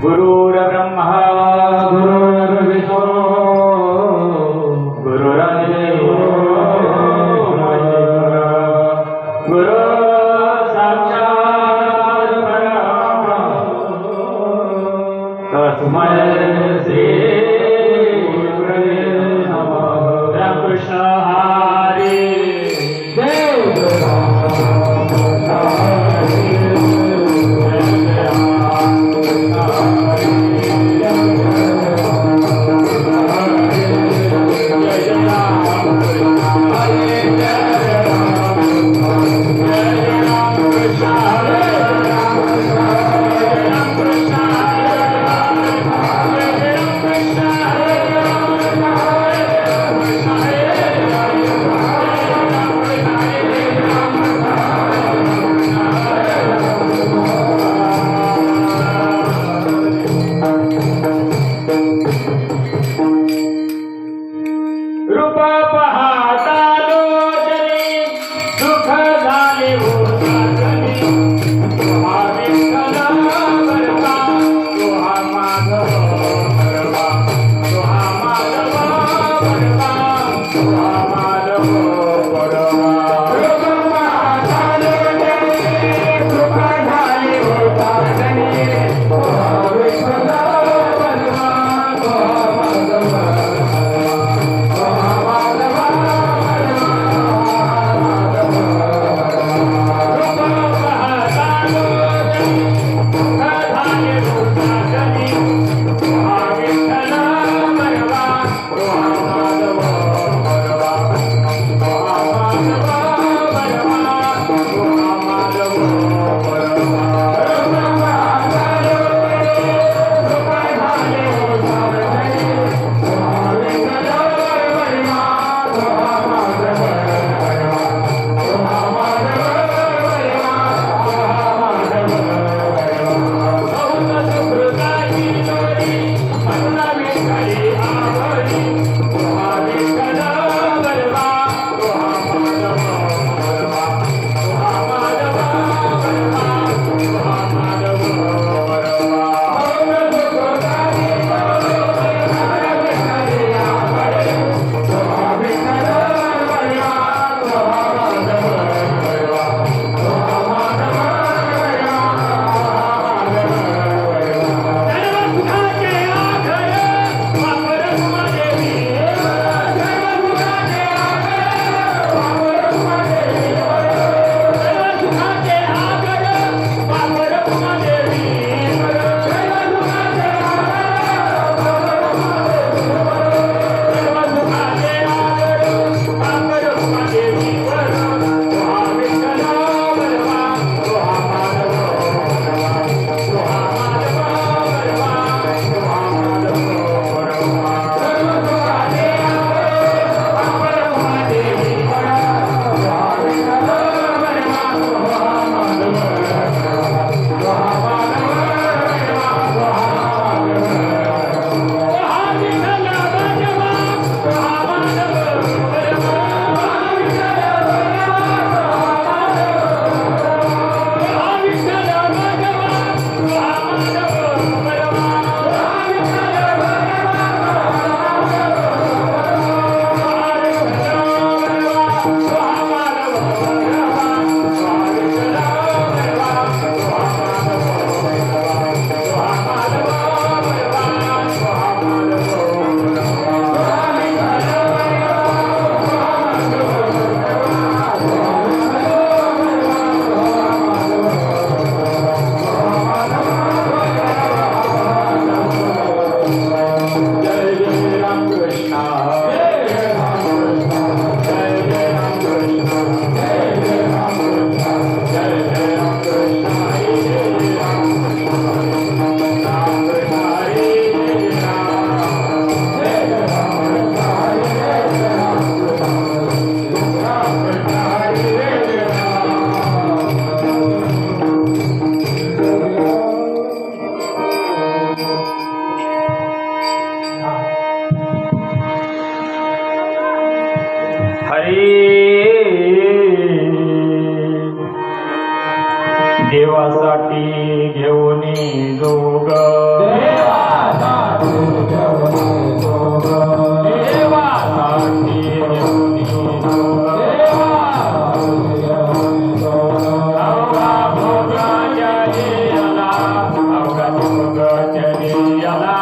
गुरुर्ब्रह्मा गुरुर्विष्णू गुरुर्देवो महेश्वरः गुरु साक्षात् परब्रह्म तस्मै श्री गुरवे नमः। रामकृष्ण हरी देवासाठी घेऊन जोग देवासाठी घेऊन जोग अवघा भोगाच्या देयाला अवघा भोगाच्या देयाला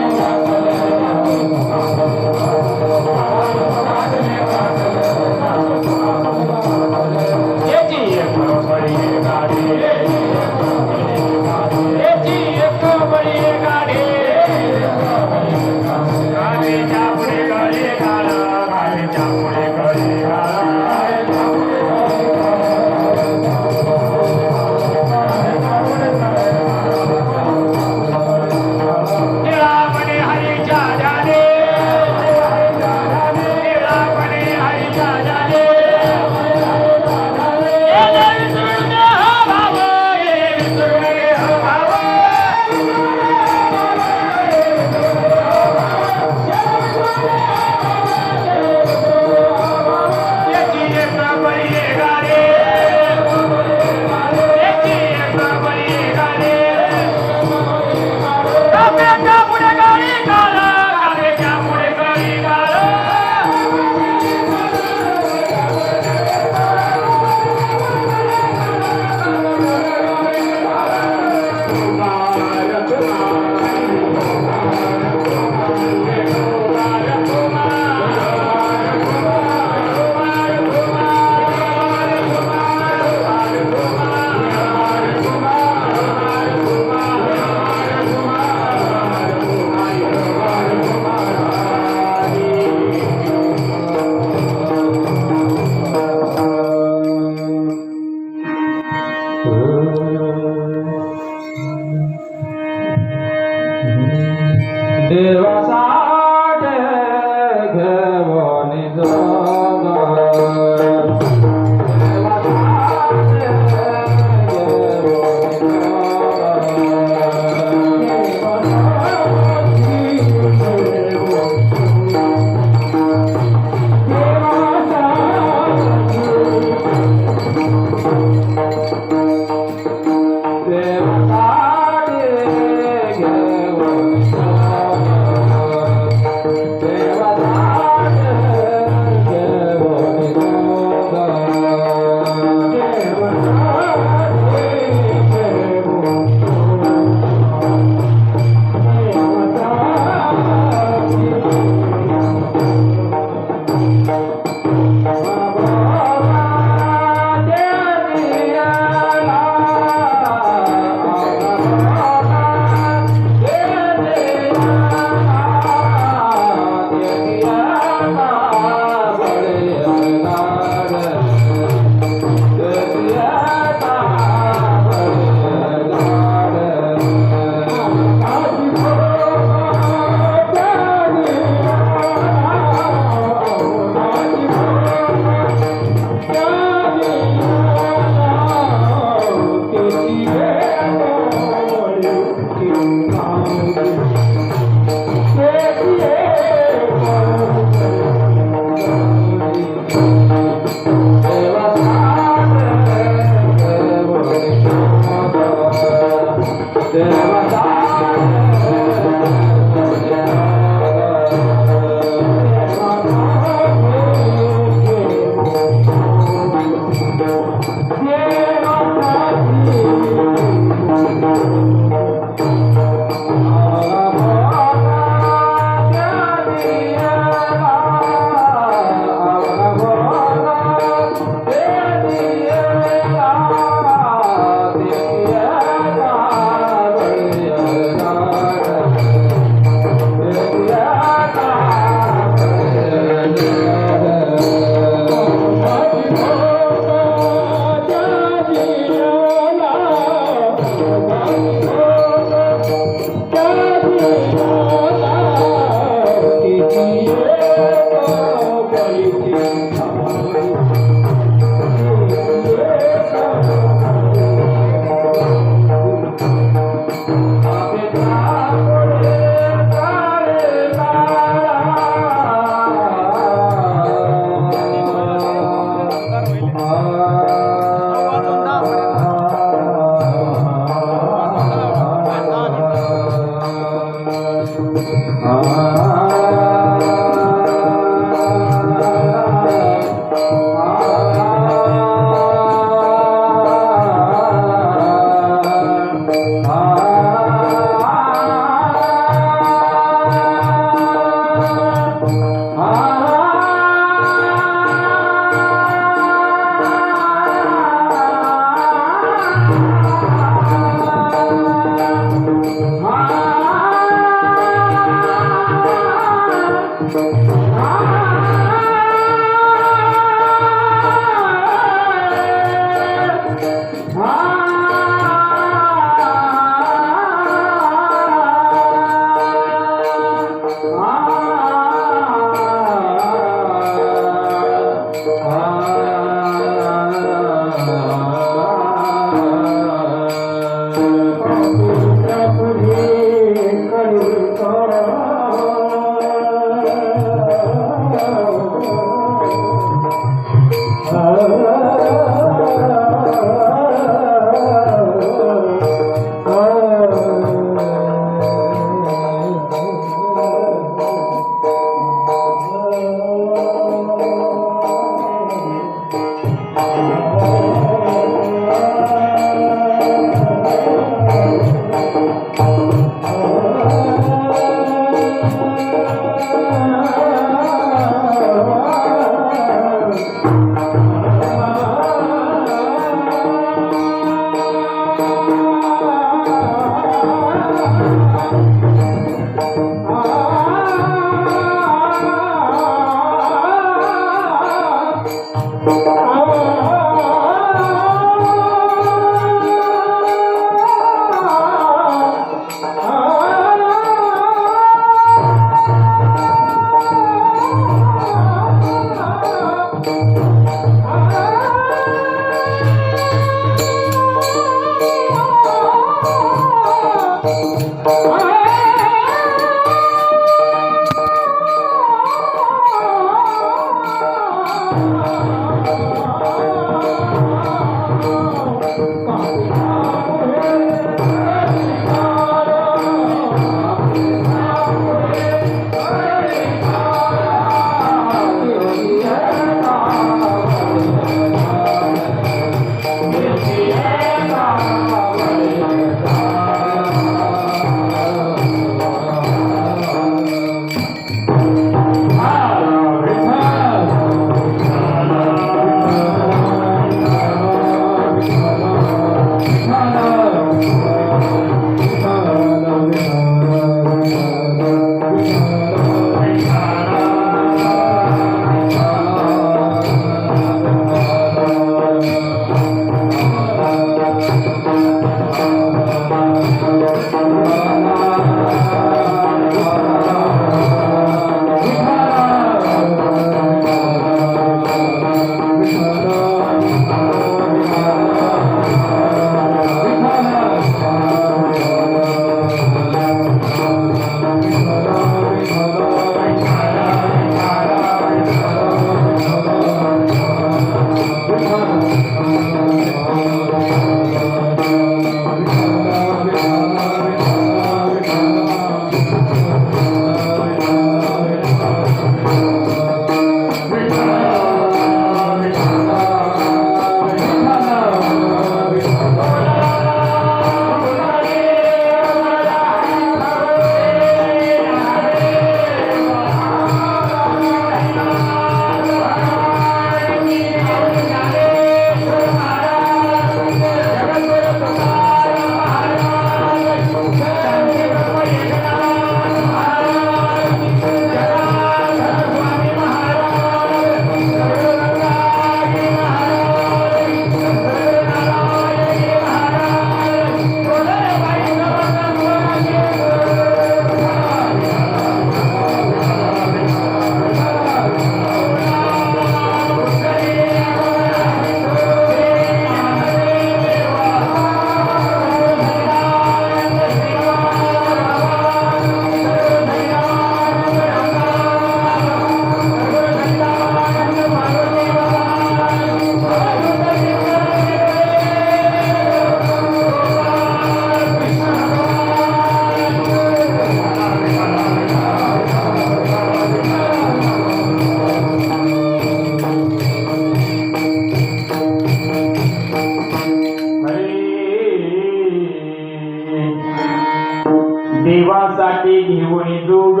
देवासाठी घेऊन जोग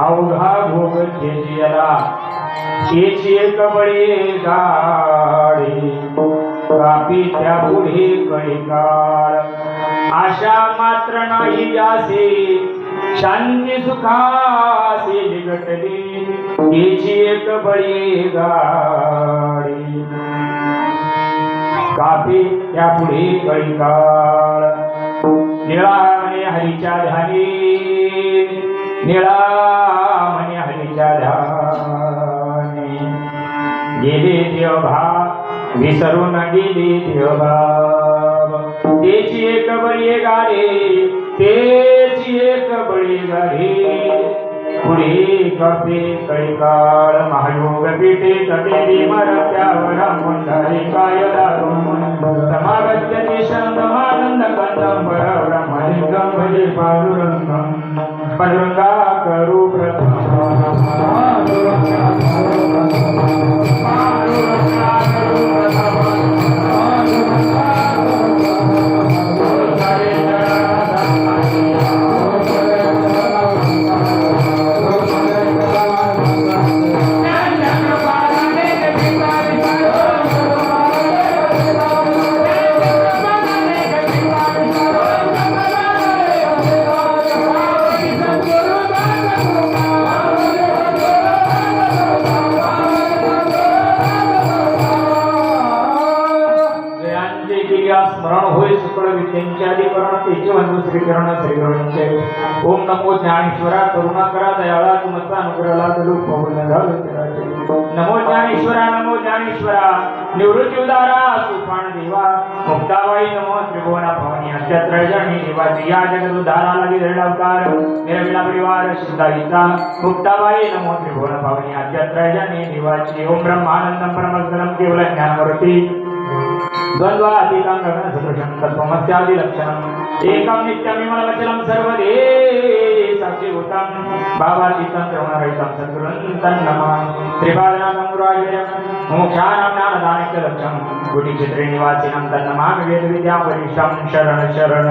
अवघा भोग झेजियाला त्याची एक बळी गाडी कापी त्या पुढे कळीकाळ आशा मात्र नाही जासे शांती सुखासे निगटली त्याची एक बळी गाडी कापी त्या पुढे कळीकाळ निळा म्हणे हरीच्या ध्यानी निळा म्हणे हरीच्या ध्यानी गेले देवभाव विसरून गेले देवभाव त्याची एक बळी गाडी त्याची एक बळी गाडी पुढे कपे कळीकाळ महायोग पीठे तटेरी मरत्यावर मुंडारी काय दारुण समागत्यते शंदमानंद कंदम ब्रह्मलिंगम भजे पांडुरंगम पांडुरंगा करू प्रथम वर्ण तेचे वंदू श्री किरण श्री गणेशे ओम नमो ज्ञानेश्वरा करुणाकरा दयाळा तुमचा अनुग्रहाला तलूप पवन झालो नमो ज्ञानेश्वरा निवृत्ती उदारा सुपान देवा मुक्ताबाई नमो त्रिभुवना भवानी अष्टत्रयजनी देवाची या जगदुद्धारा लागी धरला अवतार निरविला परिवार सिद्धाईचा मुक्ताबाई नमो त्रिभुवन भवानी अष्टत्रयजनी देवाची ओम ब्रह्मानंदम परमज्ञानम केवल ज्ञानमूर्ती द्वंद्वातीतं गगन सदृशं तत्त्वमस्यादि लक्षणम् एकं नित्यं विमलवचनं सर्वदे साक्षीभूतं भावातीतं त्रवणरहितं सद्गुरुं तन्नमः त्रिपादनाथं गुरुवायूरं मोक्षाणां ज्ञानदानस्य लक्ष्यं कुटीक्षेत्रनिवासिनं तन्नमामि वेदविद्यां वरिष्ठं शरण शरण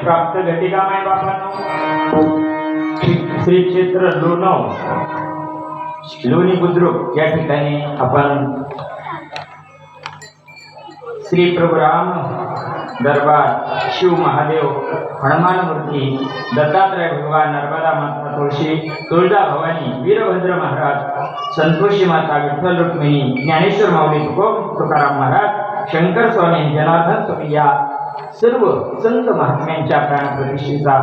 प्राप्त घटिका माय बापांनो श्री क्षेत्र लोणी बुद्रुक या ठिकाणी आपण श्री प्रभू राम दरबार शिव महादेव हनुमान मूर्ती दत्तात्रय भगवान नर्मदा माता तुळशी तुळजा भवानी वीरभद्र महाराज संतोषी माता विठ्ठल रुक्मिणी ज्ञानेश्वर माऊली तुकाराम महाराज शंकर स्वामी जनार्दन स्वामी या सर्व संत महात्म्यांच्या प्राणप्रतिष्ठेचा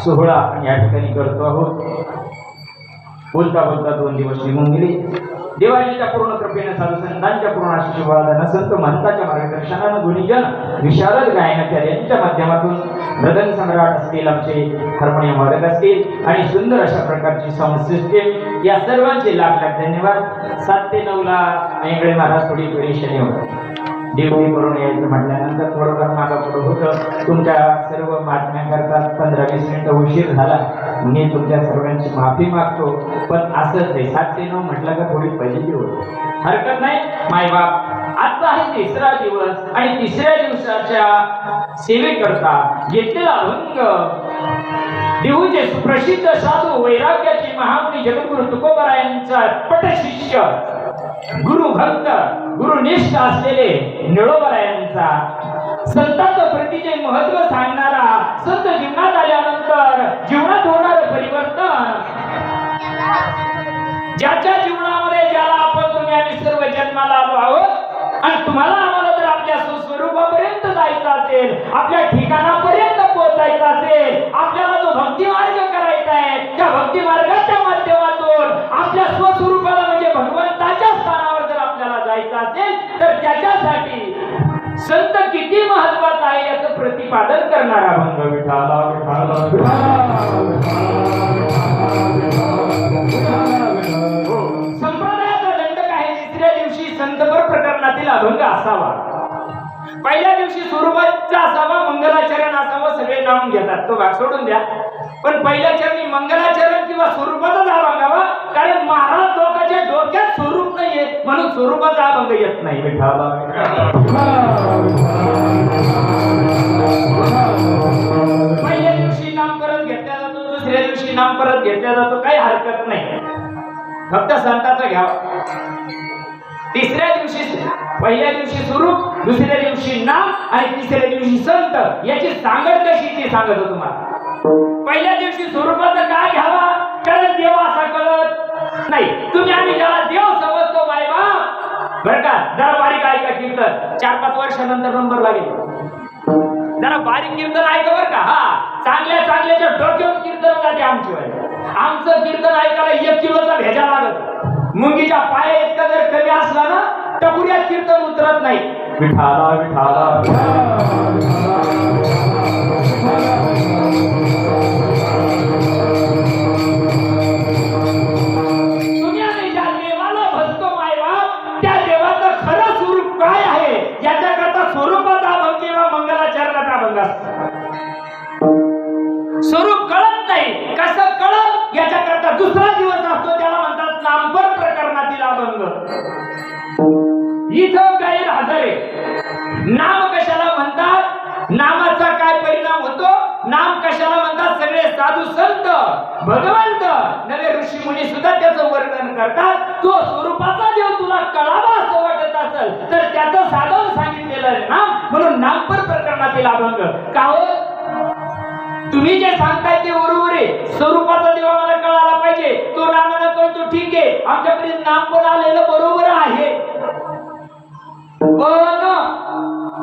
सोहळा आपण या ठिकाणी करतो आहोत. बोलता बोलता 2 दिवस निघून गेले. देवाजीच्या पूर्ण कृपेने साधू संतांच्या पूर्ण आशीर्वादाने संत महंताच्या मार्गदर्शनाने गुणीजन विशारद गायनाचार्य यांच्या माध्यमातून मृदंग सम्राट असतील, आमचे हार्मोनियम वादक असतील आणि सुंदर अशा प्रकारची साऊंड सिस्टीम या सर्वांचे लाख लाख धन्यवाद. 7 ते 9 ला वेगळे महाराज थोडी परेशानी होती. ड्युटी करून यायचं म्हटल्यानंतर थोडंफार मागं पुढं होतं. तुमच्या सर्व महात्म्यांकरता 15-20 मिनिटं उशीर झाला. मी तुमच्या सर्वांची माफी मागतो. पण असंच आहे, 7 ते 9 म्हटलं का थोडी पहिली होती. हरकत नाही मायबाप. आजचा आहे 3रा दिवस आणि 3ऱ्या दिवसाच्या सेवेकरता घेतलेला अभंग देहूचे सुप्रसिद्ध साधू वैराग्याचे महामुनी जगद्गुरु तुकोबरायांचा पटशिष्य गुरु भक्त गुरुनिष्ठ असलेले निळोबरायांचा संतांचं प्रतिचे महत्व सांगणारा, संत जीवनात आल्यानंतर जीवनात होणारं परिवर्तन, ज्याच्या जीवनामध्ये ज्याला आपण तुम्ही आम्ही सर्व जन्माला आलो आहोत आणि तुम्हाला आम्हाला जर आपल्या स्वस्वरूपापर्यंत जायचं असेल, आपल्या ठिकाणापर्यंत पोहोचायचं असेल, आपल्याला जो भक्ती मार्ग करायचा आहे, त्या भक्ती मार्गाच्या माध्यमातून आपल्या स्वस्वरूपाला म्हणजे भगवंताच्या स्थानावर जर आपल्याला जायचं असेल तर त्याच्यासाठी संत किती महत्वाचा आहे याचं प्रतिपादन करणारा अभंग विठाला संप्रदायाचा दंडक आहे. 3ऱ्या दिवशी संतपर प्रकरणातील अभंग असावा. पहिल्या दिवशी स्वरूपाचा असावा, मंगलाचरण असावं. सगळे नाम घेतात, तो भाग सोडून द्या. पण पहिल्या चरणी मंगलाचरण किंवा स्वरूपाचाच अभंगावा, कारण महाराज लोकांच्या डोक्यात स्वरूप नाहीये म्हणून स्वरूपाचा अभंग येत नाही. विठाला पहिल्या दिवशी नाम परत घेतला जातो, 2ऱ्या दिवशी नाम परत घेतला जातो, काही हरकत नाही. फक्त संताचा घ्यावा. 3ऱ्या दिवशी पहिल्या दिवशी स्वरूप, 2ऱ्या दिवशी नाम आणि 3ऱ्या दिवशी संत याची सांगड कशी ती सांगतो तुम्हाला. पहिल्या दिवशी स्वरूपाचं काय घ्यावा, कारण देव असा कळत नाही. तुम्ही आम्ही ज्याला देव समजतो बायबा बरं का, जरा बारीक ऐका कीर्तन. 4-5 वर्षानंतर नंबर लागेल. जरा बारीक कीर्तन ऐका बरं का. हा चांगल्याच्या डोक्यावर कीर्तन जाते आमची. आमचं कीर्तन ऐकायला 1 किलोचा भेजा लागत. मुंगीच्या पाया इतका जर कमी असला ना टपुऱ्या डोक्यात कीर्तन उतरत नाही. विठाला विठाला स्वरूप कळत नाही. कसं कळत याच्याकरता दुसरा दिवस असतो, त्याला म्हणतात नामपर प्रकरणातील अभंग. इथं गैरहजर आहे. नाम कशाला म्हणतात, नामाचा काय परिणाम होतो, नाम कशाला म्हणतात. सगळे साधू संत भगवंत नवे ऋषी मुनी सुद्धा त्याचं वर्णन करतात. तो स्वरूपाचा देव तुला कळावा असं वाटत असेल तर त्याचं साधन सांगितलेलं आहे नाम, म्हणून नामपर प्रकरणातील अभंग. का हो, तुम्ही जे सांगताय ते बरोबर आहे. स्वरूपाचा देव आम्हाला कळायला पाहिजे. तो नामाला कळतो ठीक आहे, आमच्यापर्यंत नाम पण आलेलं बरोबर आहे. पण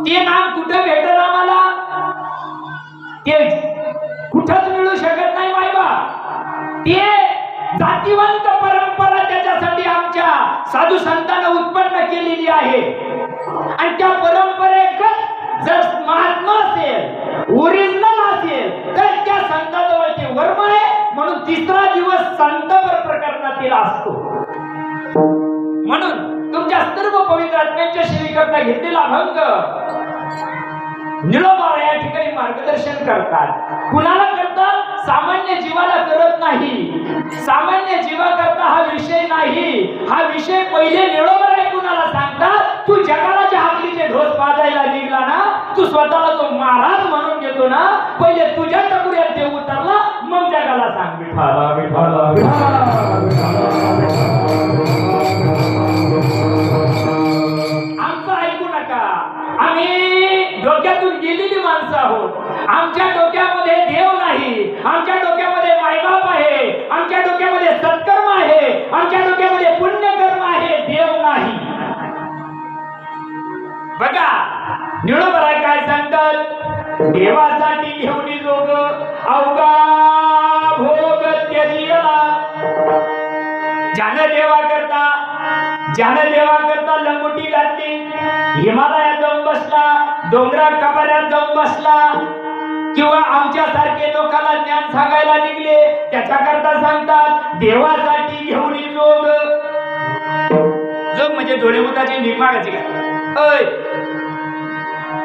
ते नाम कुठं भेटेल आम्हाला, ते कुठंच मिळू शकत नाही बाबा. ते जातीवंत परंपरा त्याच्यासाठी आमच्या साधू संतांना उत्पन्न केलेली आहे. आणि त्या परंपरेत जर महात्मा असेल, ओरिजिनल असेल तर त्या संताजवळ ते वर्म आहे. म्हणून तिसरा दिवस संतपर प्रकरणातील असतो. म्हणून तुमच्या सर्व पवित्र आत्म्यांच्या सेवेकरता घेतलेला अभंग निळोबा या ठिकाणी मार्गदर्शन करतात. कुणाला करतात, सामान्य जीवाला करत नाही. सामान्य जीवाकरता हा विषय नाही. हा विषय पहिले निळोबा कुणाला सांगतात, तू जगाला ज्या हाकलीचे ढोस वाजायला निघला ना, तू स्वतःला तो महाराज म्हणून घेतो ना, पहिले तुझ्या टकुऱ्यात देव उतरला, मग जगाला सांग विठाला विठाला विठाला. आमचं ऐकू नका. आम्ही डोक्यातून गेलेली माणसं आहोत. आमच्या डोक्यामध्ये देव नाही, आमच्या डोक्यामध्ये मायबाप आहे, आमच्या डोक्यामध्ये सत्कर्म आहे, आमच्या डोक्यामध्ये पुण्यकर्म आहे, देव नाही. बघा निळोबा काय सांगतात, देवासाठी घेऊन जोग अवघा भोग त्यजिला. ज्यानं देवा करता लंगोटी घातली, हिमालयात जाऊन बसला, डोंगरात कपाऱ्यात जाऊन बसला, किंवा आमच्यासारखे लोकांना ज्ञान सांगायला निघले, त्याच्याकरता सांगतात देवासाठी घेऊन जोग. जोग म्हणजे जोडेमुताची निर्माणाची काय, अय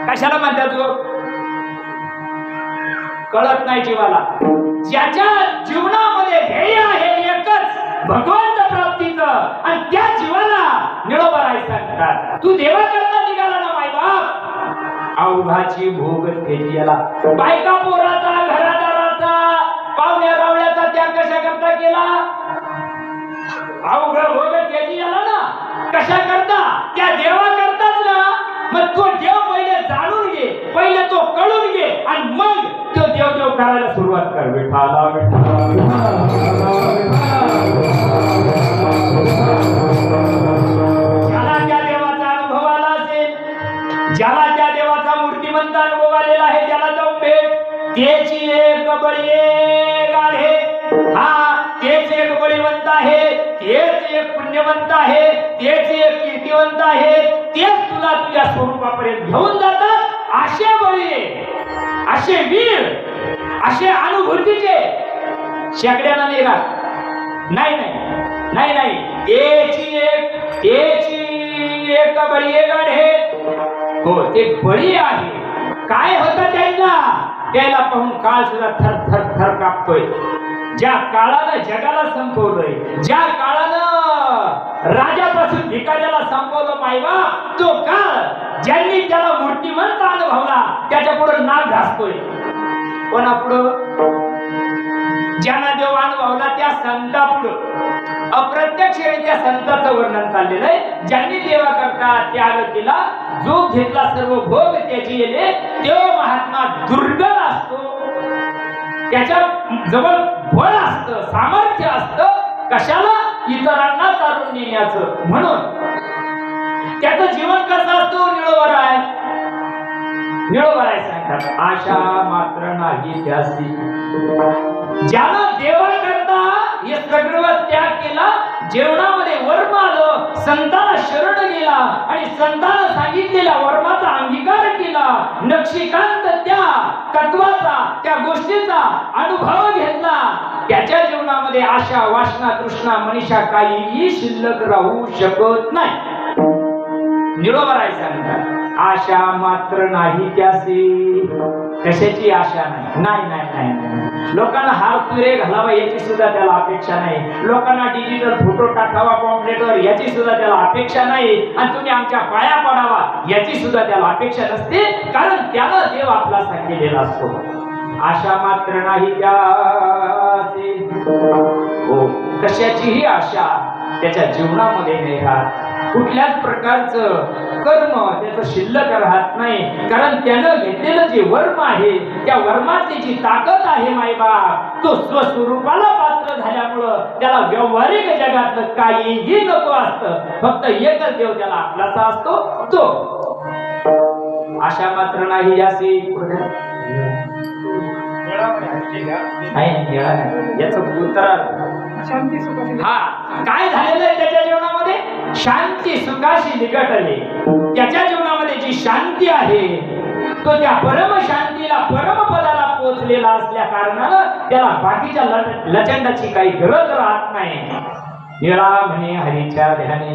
कशाला म्हणतात जोग, कळत नाही जीवाला. ज्याच्या जीवनामध्ये ध्येय आहे एकच, भगवंत प्राप्तीचं, आणि त्या जीवाला निळोबा सांगतात तू देवा करता निघाला ना मायबाप, अवघाची भोग त्यजिला. बायका पोराचा, घरादाराचा, पाहुण्या रावळ्याचा त्याग कशा करता केला, अवघ भोग त्यजिला ना. कशा करता, त्या देवा करताच ना. मग तो देव पहिले जाणून घे, पहिले तो कळून घे, आणि मग तो देव करायला सुरुवात कर. विठाला ज्याला त्या देवाचा अनुभव आला असेल, ज्याला त्या देवाचा मूर्तिमंत अनुभव आलेला आहे, त्याला जाऊन भेट. त्याची एक बळी गाढे, हा तेच एक बळीवंत आहे, तेच एक पुण्यवंत आहे, तेच एक कीर्तिवंत आहे, तेच तुला तुझ्या स्वरूपापर्यंत घेऊन जातात. असे बळी, असे वीर, असे अनुभूतीचे शेकड्याला नाही राहत. नाही नाही नाही नाही, त्याची एक बळी गाढे. हो, ते बळी आहे. काय होतं त्याला पाहून काळ सुद्धा थर थर थर कापतोय. ज्या काळानं जगाला संपवलंय, ज्या काळानं राजापासून भिकाऱ्याला संपवलं मायबा, तो काळ ज्यांनी त्याला मूर्तिमंत अनुभवला त्याच्या पुढे नाक घासतोय. कोणापुढं, ज्यांना देव अनुभवला त्या संतापुढं अप्रत्यक्षरित्या संतांचं वर्णन चाललेलं आहे. ज्यांनी देवा करता त्याग केला, जो घेतला सर्व भोग त्याची येले, देव महात्मा दुर्गल असतो. त्याच्या जवळ बळ असतं, सामर्थ्य असतं, कशाला, इतरांना तारून नेण्याचं. म्हणून त्याचं जीवन कसं असतो, निळोबा सांगतात आशा मात्र नाही त्यासी. ज्यानं देवा करता हे सगळं त्याग केला, जेवणामध्ये वर्म आलं, संतांना शरण गेला आणि संतांना सांगितलेल्या वर्माचा अंगीकार केला. नक्षीकांत त्या तत्वाचा, त्या गोष्टीचा अनुभव घेतला. त्याच्या जीवनामध्ये आशा, वासना, तृष्णा, मनीषा काहीही शिल्लक राहू शकत नाही. निरोबर आहे सांगतात, आशा मात्र नाही त्यासी. कशाची आशा नाही? नाही नाही नाही. लोकांना हार तुरे घालावा याची सुद्धा त्याला अपेक्षा नाही. लोकांना डिजिटल फोटो टाकावा पॉम्पलेटवर याची सुद्धा त्याला अपेक्षा नाही. आणि तुम्ही आमच्या पाया पडावा याची सुद्धा त्याला अपेक्षा नसते, कारण त्याला देव आपला सांगितलेला असतो. आशा मात्र नाही त्यासी. हो, कशाचीही आशा त्याच्या जीवनामध्ये नाही राहत. कुठल्याच प्रकारचं कर्म त्याचं शिल्लक राहत नाही, कारण त्यानं घेतलेलं जे वर्म आहे त्या वर्मातली जी ताकद आहे मायबाप, तो स्वस्वरूपाला पात्र झाल्यामुळं त्याला व्यावहारिक जगातलं काहीही नको असतं. फक्त एकच देव त्याला आपलाचा असतो, तो. आशा मात्र नाही यासी. याच उत्तर हा काय झालेलं आहे त्याच्या जीवनामध्ये? शांती सुखाशी निगटले. त्याच्या जीवनामध्ये जी शांती आहे तो त्या परम शांतीला, परमपदाला पोचलेला असल्या कारणानं त्याला बाकीच्या लचंडाची काही गरज राहत नाही. निळा म्हणे हरीच्या ध्यानी,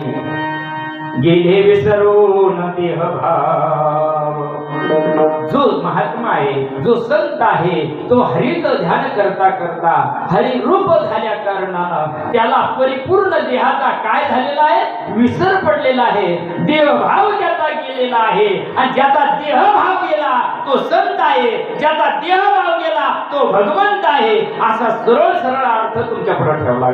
गेले विसरून देह भाव. जो महात्मा आहे, जो संत आहे, तो हरीचं ध्यान करता करता हरी रूप झाल्या कारणानं त्याला परिपूर्ण देहाचा काय झालेला आहे? विसर पडलेला आहे. देहभाव त्याचा गेलेला आहे. आणि ज्याचा देहभाव गेला तो संत आहे, ज्याचा देहभाव गेला तो भगवंत आहे. असा सरळ सरळ अर्थ तुमच्या पुढे ठेवला.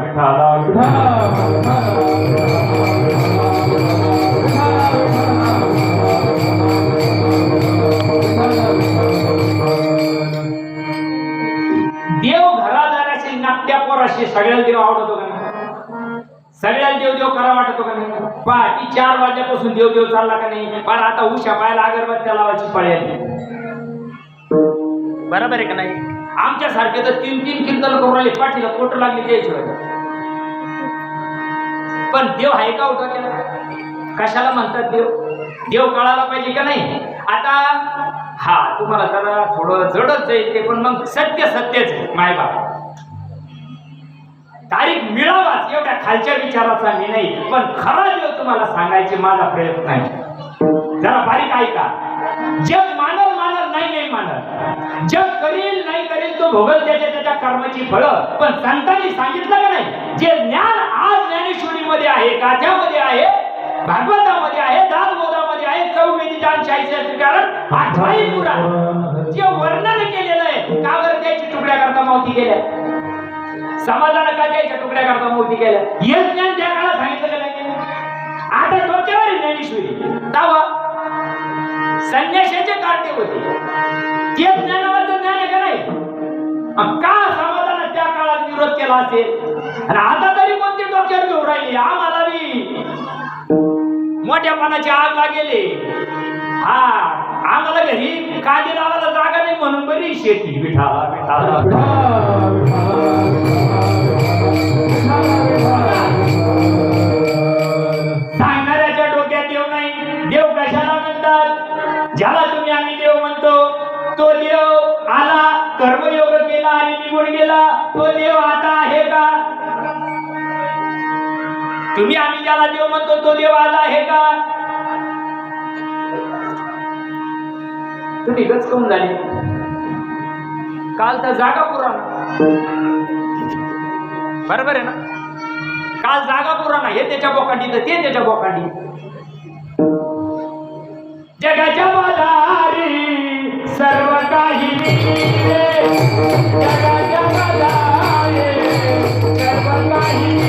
देव घरादाराशी, नाट्या पोराशी सगळ्याला देव आवडतो का नाही? सगळ्याला देव देव करा वाटतो का नाही? पहाटे 4 वाजल्यापासून देव देव चालला का नाही? पण आता उशा पायाला अगरबत्त्या लावायची पाळी आली. बरोबर आहे का नाही? आमच्या सारखे तर 3-3 कीर्तन करून राहिले, पाठीला पोट लागली द्यायची. पण देव आहे का होता त्याला? कशाला म्हणतात देव? देव कळायला पाहिजे का नाही? आता हा तुम्हाला जरा थोडं जडच जाईल ते, पण मग सत्य सत्यच आहे मायबाप. तारीख मिळावाच एवढ्या खालच्या विचाराचा मी नाही, पण खरा देव तुम्हाला सांगायचे माझा प्रयत्न आहे. जरा बारीक ऐका. जग मानल मानल नाही नाही मानल, जग करील नाही करील तो भोगल त्याच्या त्याच्या कर्माची फळं. पण संतांनी सांगितलं का नाही, जे ज्ञान आज ज्ञानेश्वरीमध्ये आहे, गाथ्यामध्ये आहे, भागवतामध्ये आहे, दासबोधामध्ये आहे, चौवेदीच्या 80 कारण 8वाही पुराण जे वर्णन केलेलं आहे. का बरं त्याची तुकड्या करता मावती केल्या? समाजाला का त्याच्या तुकड्या करता मावती केल्या? हे ज्ञान त्या काळात सांगितलं का नाही? आता डोक्यावर ज्ञानेश्वरी तावा संन्यासाचे कार्टे होते, ते ज्ञानावरचं ज्ञान आहे का नाही? का समाजाला त्या काळात विरोध केला असेल? आणि आता तरी कोणती डोक्यावर घेऊन राहिली? आम्हाला बी मोठ्यापणाची आग लागेले. हा आम्हाला घरी कांदे लावायला जागा नाही म्हणून बरी शेती. विठाला विठाला सांगणाऱ्याच्या डोक्यात देव नाही. देव कशाला म्हणतात? ज्याला तुम्ही आम्ही देव म्हणतो तो देव आला, कर्मयोग केला आणि निघून गेला. तो देव आता आहे का? तुम्ही आम्ही ज्याला देव म्हणतो तो देव आला आहे का? तुम्ही गचकून झाले. काल तर जागा पुराण बरोबर आहे ना? काल जागा पुराण हे त्याच्या बोकांडी तर ते त्याच्या बोकांडी. जगाच्या बाजारी सर्व काही जगाच्या बाजारी सर्व काही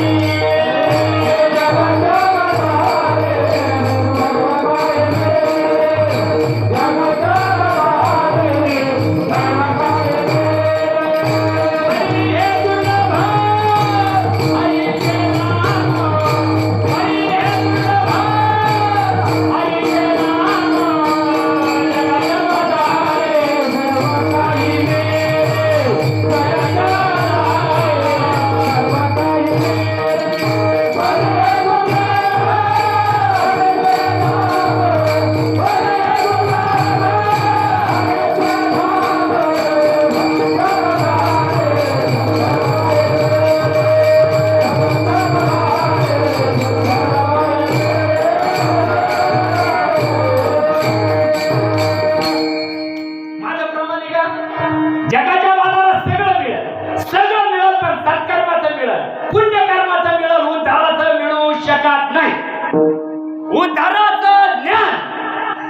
जगात नाही. उद्धाराचं ज्ञान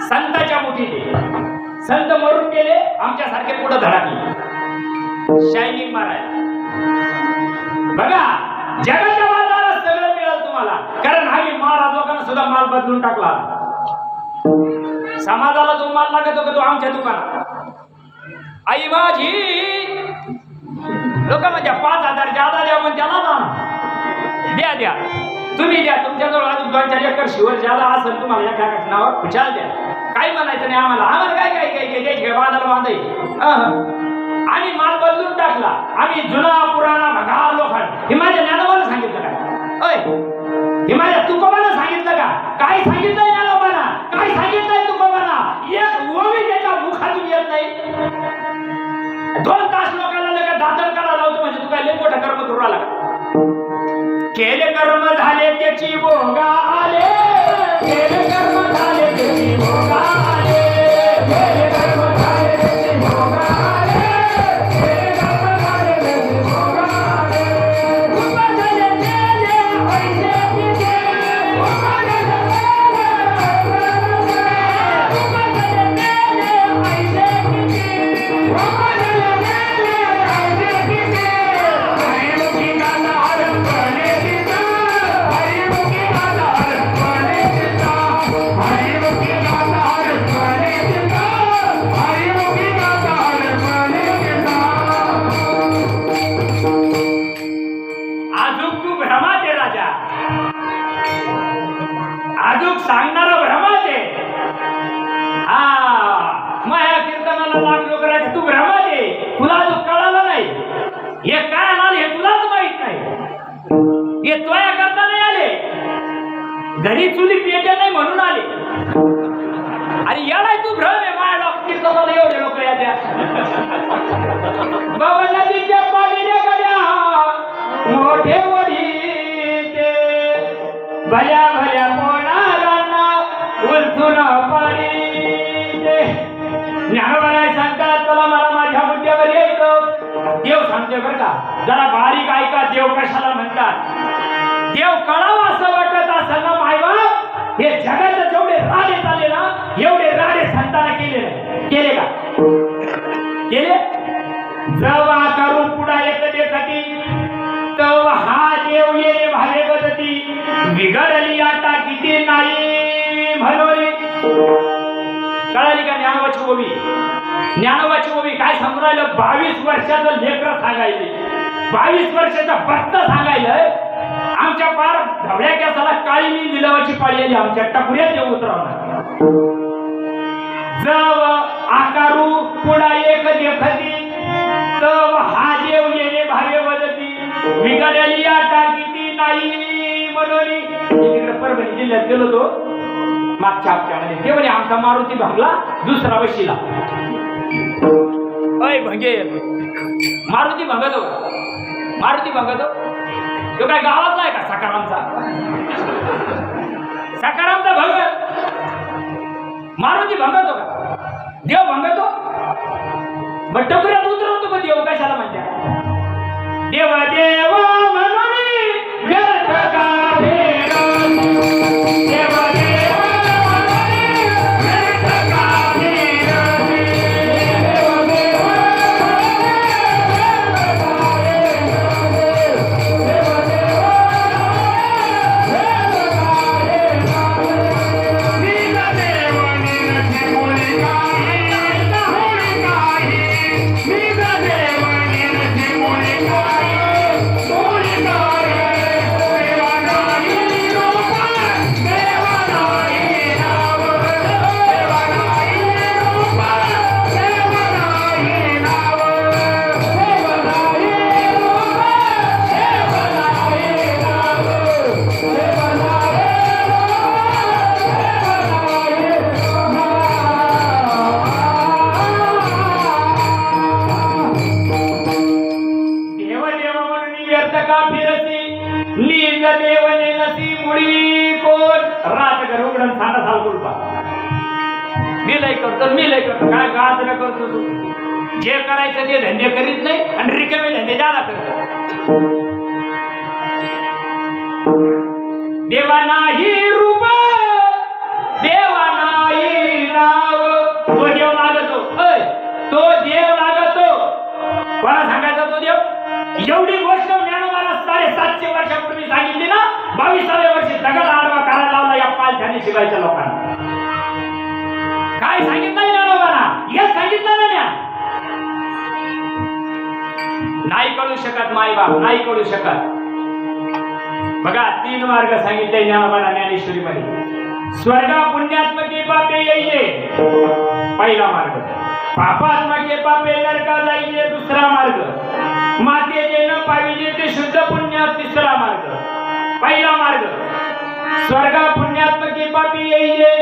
संतांच्या मुठीत आहे. संत मरून गेले, आमच्यासारखे पुढे धडकले शायनिंग मारायला. बघा, जगाच्या बाजारात सगळं मिळेल तुम्हाला, कारण आम्ही महाराज लोकांना सुद्धा माल बदलून टाकला. समाजाला जो माल लागत होता तो आमच्या दुकानात. आई माझी लोक म्हणजे 5,000 जादा द्या, पण त्याला ना द्या द्या तुम्ही द्या. तुमच्याजवळ अजून 2-4 एकर शिवर ज्यादा असेल तुम्हाला एका नावावर खुशाल द्या. काही म्हणायचं नाही आम्हाला. आम्हाला काय काय काय काय द्यायची बांधायला बांधाय. आम्ही माल बदलून टाकला. आम्ही जुना पुराणा भंगार लोखंड. हे माझ्या ज्ञानोबाला सांगितलं का? हे माझ्या तुकोबाला सांगितलं का? काय सांगितलंय ज्ञानोबाला? काय सांगितलंय तुकोबाला? एक ओवी त्याच्या मुखातून येत नाही. 2 तास लोकांना लगेच दातन करायला लावतो म्हणजे तू काय लय मोठं कर्म करू आला. केले कर्म झाले त्याची भोगा आले. केले कर्म झाले त्याची भोगा आले. केले कर्म झाले त्याची भोगा आले. केले कर्म झाले त्याची भोगा आले. उपाधले नेले पैसे किती. उपाधले नेले पैसे किती. उपाधले नेले पैसे किती. हरिमुखी गाला हरपणे दिसा. हरिमुखी गाला हरपणे दिसा. हरिमुखी गाला हरपणे दिसा. हरिमुखी गाला हरपणे दिसा. आजूक तू भ्रमात आहे राजा. आजूक सांगणारा भ्रमात आहे. माया कीर्तनाला लागलो करायचं तू भ्रमात आहे. तुला अजून कळालं नाही. हे काय आलं हे तुलाच माहित नाही. हे तोया करता नाही आले. घरी चुली पेटे नाही म्हणून आले. अरे येणार तू भ्रम आहे. माया कीर्तनाला एवढे लोक येत्या. बाबा नदीच्या पाणीने गड्या मोठे वडीते. भल्या भल्या कोणाला उलथून पाणी. ज्ञानोबाराय सांगतात चला मला माझ्या मुद्द्यावर यायचं. देव सांगते बरं का, जरा बारीक ऐका. देव कशाला म्हणतात? देव कळावं असं वाटत असं ना मायबाप. हे जगाचे जेवढे राडे चालले ना एवढे राडे संतांना केले नाही. केले का? केले. जवा करू पुढा एक देखती तव हा देव येणे भावे बदती. बिघडली आता किती नाही म्हणोरी. कळाली का ज्ञानोबाची ओवी? ज्ञानोबाची ओवी काय सांगून राहिलं? 22 वर्षाचं लेकरं सांगायले. 22 वर्षाचा भक्त सांगायलंय. आमच्या पार धवड्या केसाला काळी मी दिलावाची पाळी आली. आमच्या टपुऱ्यात येऊ उतरवणार. जव आकारू पुढा एक देखती तव हा देव येणे भावे वदती. बिघडली आता किती नाही म्हणून. इकडे परभणी जिल्ह्यात गेलो तो मागच्या हप्त्यामध्ये. ते म्हणे आमचा मारुती भंगला दुसरा वशीला. अय भंगे मारुती भंगतो का? मारुती भंगतो तो काय गावातला आहे का? सकारामचा. सकारामचा भंग मारुती भंगतो का? देव भंगतो. टकुऱ्यात उतरवतो का देव? कशाला म्हणत्या? देव देव म्हणून व्यर्थ का फेरा. देव देव म्हणून व्यर्थ का फेरा. देव देव मी लय करतो. काय गाजर करतो तू? जे करायचं ते धंदे करीत नाही आणि रिकामे धंदे जादा करतो. देवा नाही रूप देवा नाही नाव, तो देव लागतो. तो देव लागतो. कोणा सांगायचा तो देव? एवढी गोष्ट ज्ञानोबाला 750 वर्षापूर्वी सांगितली ना. 22व्या वर्षी दगड आडवा करायला लावला या पालथ्याने शिवायच्या लोकांना. काय सांगितलं ज्ञानोबाला? हेच सांगितलं ना. नाही कळू शकत मायबाप, नाही कळू शकत. बघा 3 मार्ग सांगितले ज्ञानोबाला ज्ञानेश्वरी मध्ये. स्वर्गा पुण्यात्मके पापे येईये पहिला मार्ग, पापात्मके पापे नरका जाईये दुसरा मार्ग, माते जे न पाविजे ते शुद्ध पुण्य तिसरा मार्ग. पहिला मार्ग स्वर्गा पुण्यात्मके पापी येईये.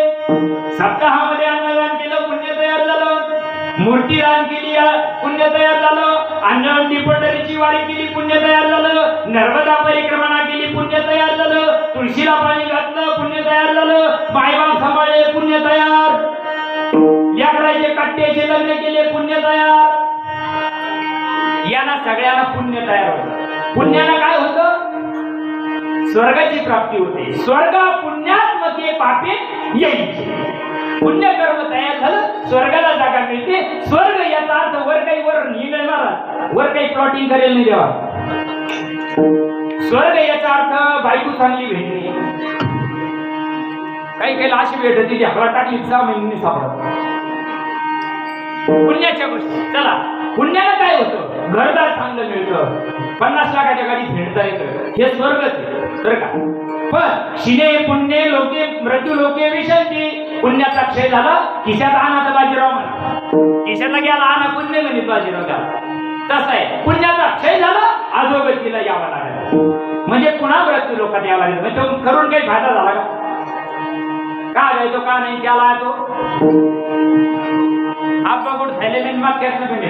सप्ताहामध्ये अन्नदान केलं पुण्य तयार झालं, मूर्तीदान केली पुण्य तयार झालं, अन्नवंती पंढरीची वारी केली पुण्य तयार झालं, नर्मदा परिक्रमा केली पुण्य तयार झालं, तुळशीला पाणी घातलं पुण्य तयार झालं, मायबाप सांभाळले पुण्य तयार, लेकराचे कट्ट्याचे लग्न केले पुण्य तयार. यांना सगळ्यांना पुण्य तयार होतं. पुण्याला काय होतं? स्वर्गाची प्राप्ती होते. स्वर्ग पुण्यात्मके पापे येईल. पुण्य कर्म तयार झालं, स्वर्गाला जागा मिळते. स्वर्ग याचा अर्थ वर काही वर निघणार, वर काही प्लॉटिंग करेल नाही देवा. स्वर्ग याचा अर्थ बायको चांगली भेटली. काही काही अशी भेटत ती हवा टाकली 6 महिन्यांनी सापडत. पुण्याच्या गोष्टी. चला पुण्याला काय होतं? घरदार चांगलं मिळतं, 50 लाखाच्या गाडी फेडता येतं. हे स्वर्गच तर का. पण शिने पुण्य लोके मृत्यू लोके विशंती. पुण्याचा क्षय झाला, खिशात आणा तर बाजीराव म्हणा. खिशातला गेला आणा पुण्य म्हणित बाजीराव त्याला. तसं आहे, पुण्याचा क्षय झाला अधोगतीला यावं लागलं. म्हणजे पुन्हा मृत्यू लोकात यावं लागलं. म्हणजे तो करून काही फायदा झाला का जायचो का नाही त्याला तो आपण कुठं थैले माग त्याच म्हणजे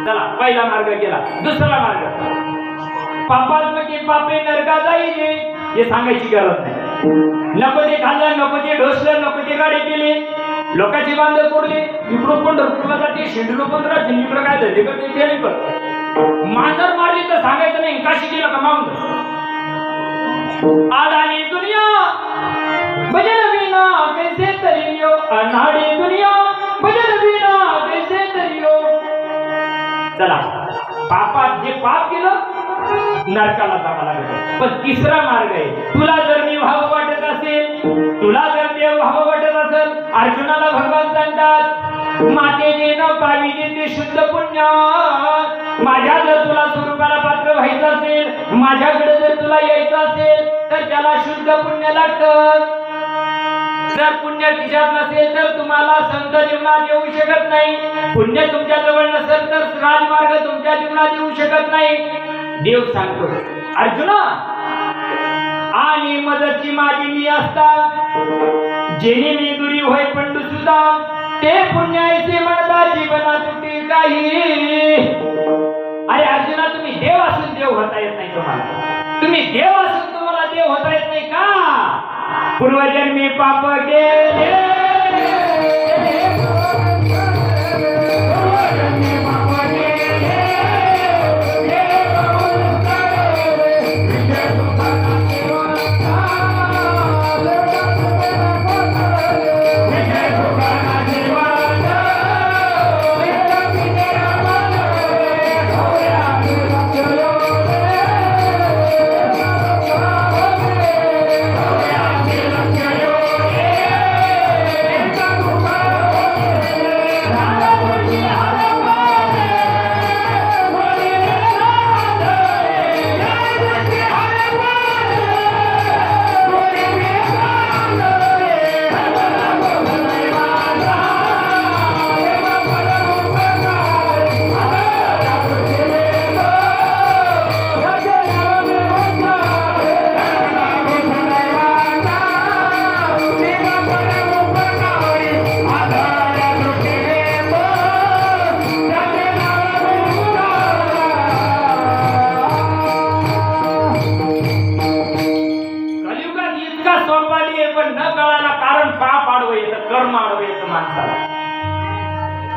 चला पहिला मार्ग गेला. दुसरा मार्ग पापात्मके पापे नरका जाईले. हे सांगायची गरज नाही. नको ते खाल्लं, नको ते ढोसलं, नको ते गाडी केली, लोकांची बांधव कोरली. इकडं पंढरपूरला जाते, शेंडलो 15 इकडं काय धंदे करते ते नाही करत. मांजर मारली तर सांगायचं नाही, काशी गेलं का माऊन आडानी दुनिया भजन विना कैसे तरियो, अनाडी दुनिया भजन विना कैसे तरियो. चला पापात जे पाप केलं नरकाला जावं लागेल. पण तिसरा मार्ग आहे. तुला जर मी भाव वाटत असेल, तुला जर देव भाव वाटत असेल, अर्जुनाला भगवान सांगतात मातेने न पाविजे ते शुद्ध पुण्य. माझ्या जर तुला स्वरूपाला पात्र व्हायचं असेल, माझ्याकडे जर तुला यायचं असेल तर त्याला शुद्ध पुण्य लागतं. जर पुण्य खिशात नसेल तर तुम्हाला संत जीवनात येऊ शकत नाही. पुण्य तुमच्या जवळ नसेल तर राजमार्ग तुमच्या जीवनात येऊ शकत नाही. देव सांगतो अर्जुना आणि मदतची माझी मी असता, जेणे मी दुरी होय पंडू सुद्धा, ते पुण्याचे म्हणता जीवना तुटी काही. अरे अर्जुना तुम्ही देव असून देव होता येत नाही तुम्हाला. तुम्ही देव असून तुम्हाला देव होता येत नाही का? पूर्वजन्मी पाप केले,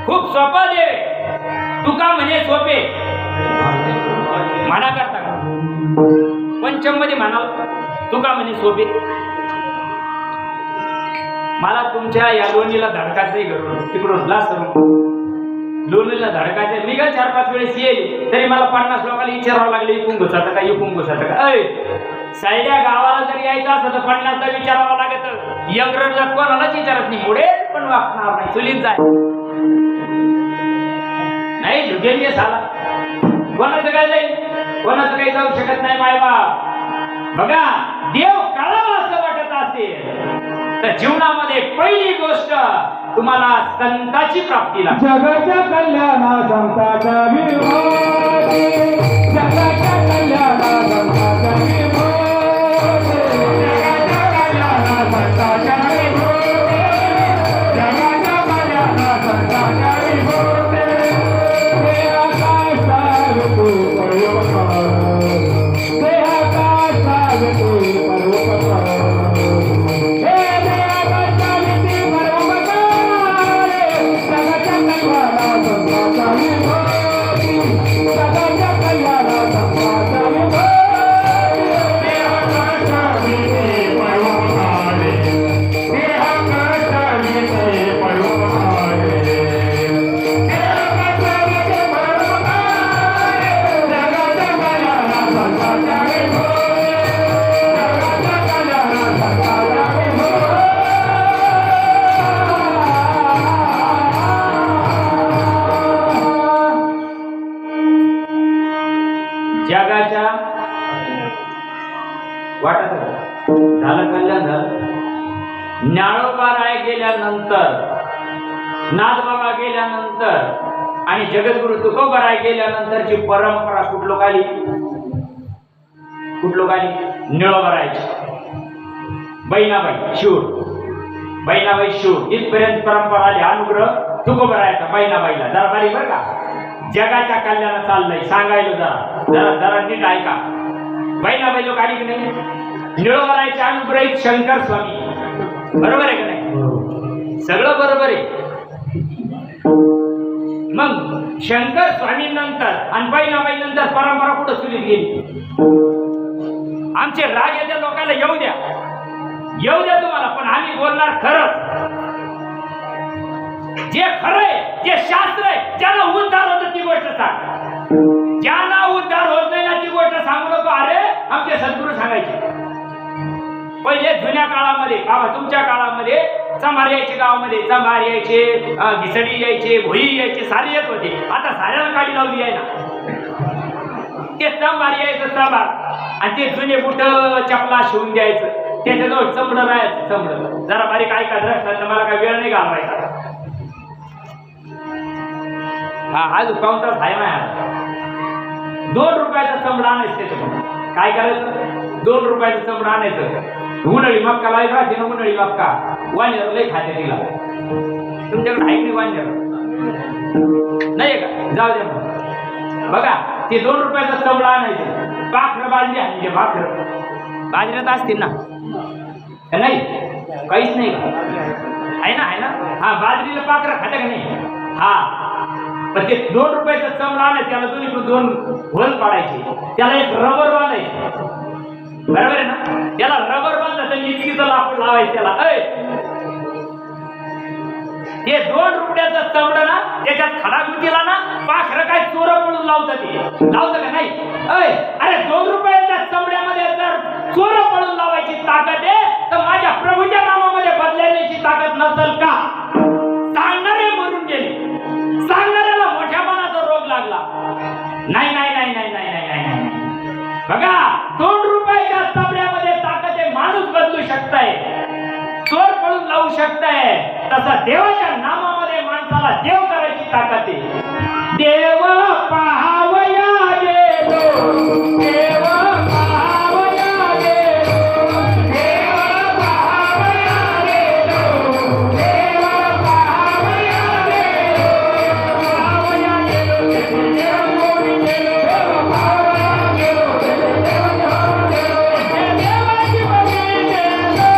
खूप सोपा देव तुका म्हणे सोपे म्हणा करता का? पंचम मध्ये म्हणाल तुका म्हणे सोबे. मला तुमच्या या लोणीला धडकायचंही घरून तिकडून लासरून लोणीला धडकायचं. मी काय 4-5 वेळेस येईल तरी मला 50 लोकांना विचारावं लागले इकून घुसाचं का इकून घुसाचं का. अय सायड्या गावाला जर यायचं असं तर 50ला विचारावं लागत. यंगरजात कोणालाच विचारत नाही. पुढे पण वागणार नाही. चुलीत जाय नाही झुकेल साला. कोणाचं काय जाईल कोणाचं काही जाऊ शकत नाही. मायबाप बघा देव करावा असं वाटत असेल तर जीवनामध्ये पहिली गोष्ट तुम्हाला संताची प्राप्ती लागते. जगाच्या कल्याणा संताचा विरोधी, जगाच्या कल्याणा संताचा विरोधी, जगाच्या कल्याणा संताचा विरोधी, जगाच्या कल्याणा संताचा विरोधी. हे आकाशात तू परोपकार, हे आकाशात तू परोपकार, जगाच्या वाटत झालं कल्याण झालं. ज्ञानोबा राय गेल्यानंतर, नाथबाबा गेल्यानंतर आणि जगद्गुरु तुकोबा राय गेल्यानंतरची परंपरा कुठलो आली निळोबा रायची. बहिणाबाई शिव, बहिणाबाई शिव इथपर्यंत परंपरा आली. अनुग्रह तुकोबा रायचा बहिणाबाईला. जरा बारीक बरं का, जगाच्या कल्याणात चाललंय सांगायला. जरा जरा नीट ऐका. बहिणाबाई लोक आली की नाही. निळोबारायचे अनुग्रहित शंकर स्वामी. बरोबर आहे का नाही. सगळं बरोबर आहे. मग शंकर स्वामी नंतर आणि बहिणाबाई नंतर परंपरा कुठं चुलीत गेली. आमचे राजाच्या लोकांना येऊ द्या तुम्हाला, पण आम्ही बोलणार खरंच. जे खरं आहे, जे शास्त्र आहे, ज्याला उद्धार होतं ती गोष्ट सांग. ज्यांना उद्धार होत नाही ना ती गोष्ट सांगू नको. अरे आमचे सद्गुरू सांगायचे पहिले जुन्या काळामध्ये. बाबा तुमच्या काळामध्ये चंभार यायचे, गावामध्ये चंभार यायचे, घिसडी यायचे, भोई यायचे, सारे येत होते. आता साऱ्याला काडी लावली आहे ना. ते चंभार यायचं चंभार आणि ते जुने बुट चपला शिवून द्यायचं. त्याच्याजवळ चमडं राहायचं. चमडं जरा बारीक ऐका द्रष्टांना, मला काही वेळ नाही घालवायचा. हा काउंटर आहे ना. 2 रुपयाचा चमडा आणायचं. त्याच्याकडून काय करायचं, 2 रुपयाचं चमडा आणायचं. उन्हाळी मक्का लावायची राहते ना, उन्हाळी मक्का वांजर लय खाते तिला. तुमच्याकडे आहे नाही वांजर नाही का, जाऊ द्या. बघा ते 2 रुपयाचा चमडा आणायचं. पाखरं बाजरी आणायचे. पाखरं बाजऱ्यात असतील ना नाही, काहीच नाही आहे ना. हा बाजरीला पाखरं खाते का नाही. हा पण ते 2 रुपयाचा चमडा आणायचं. त्याला दोन्ही 2 होल पाडायचे. त्याला एक रबर बांधायचं. बरोबर आहे ना. त्याला रबर बांधायचं, इतकीचं लाकूड लावायचं त्याला. ते 2 रुपयाचा चमडा ना, त्याच्यात खडा गुतीला ना, पाखरं काय चोर पळून लावतं का नाही. अरे 2 रुपयाच्या चमड्यामध्ये जर चोर पळून लावायची ताकद आहे तर माझ्या प्रभूच्या नामामध्ये बदलण्याची ताकद नसेल का. सांगणारे मरून गेले, सांगणाऱ्याला मोठ्यापणाचा रोग लागला. नाही. बघा 2 रुपयाच्या चमड्यामध्ये ताकद आहे. माणूस बदलू शकताय, चोर पळून लावू शकताय. तसा देवाच्या नामामध्ये माणसाला देव करायची ताकद आहे. देव पाहावया गेलो, देव पाहावया गेलो, देव पाहावया गेलो, देव पाहावया गेलो, पाहावया गेलो, देव मोरी गेलो, देव पाहावया गेलो, देव घेऊन गेलो, देवाची बली गेलो,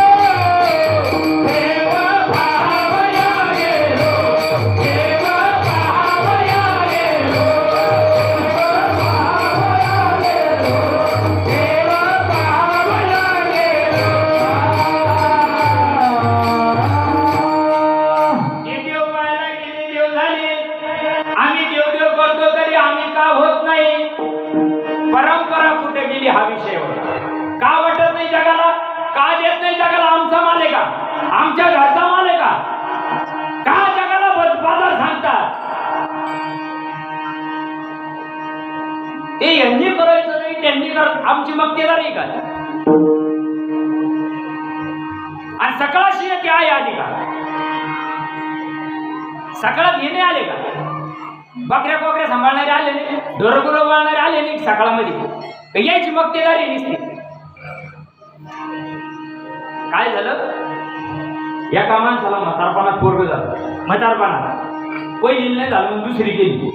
देव पाहावया गेलो, देव पाहावया गेलो, देव पाहावया गेलो. आमच्या घरचा माल आहे का? का जगाला बाजार सांगतात? ते यांनी करायचं नाही, त्यांनी कर, आमची मक्तेदारी का? आणि सकाळशी ते आहे अधिकार, सकाळात घेणे आले का? बकऱ्या कोकऱ्या सांभाळणारे आले नाही, ढोरगुरं वळणारे आले नाही सकाळमध्ये, यायची मक्तेदारी नसते. काय झालं? एका माणसाला म्हातारपणात पोरग झालं. म्हातारपणात पहिली नाही झालं म्हणून दुसरी केली,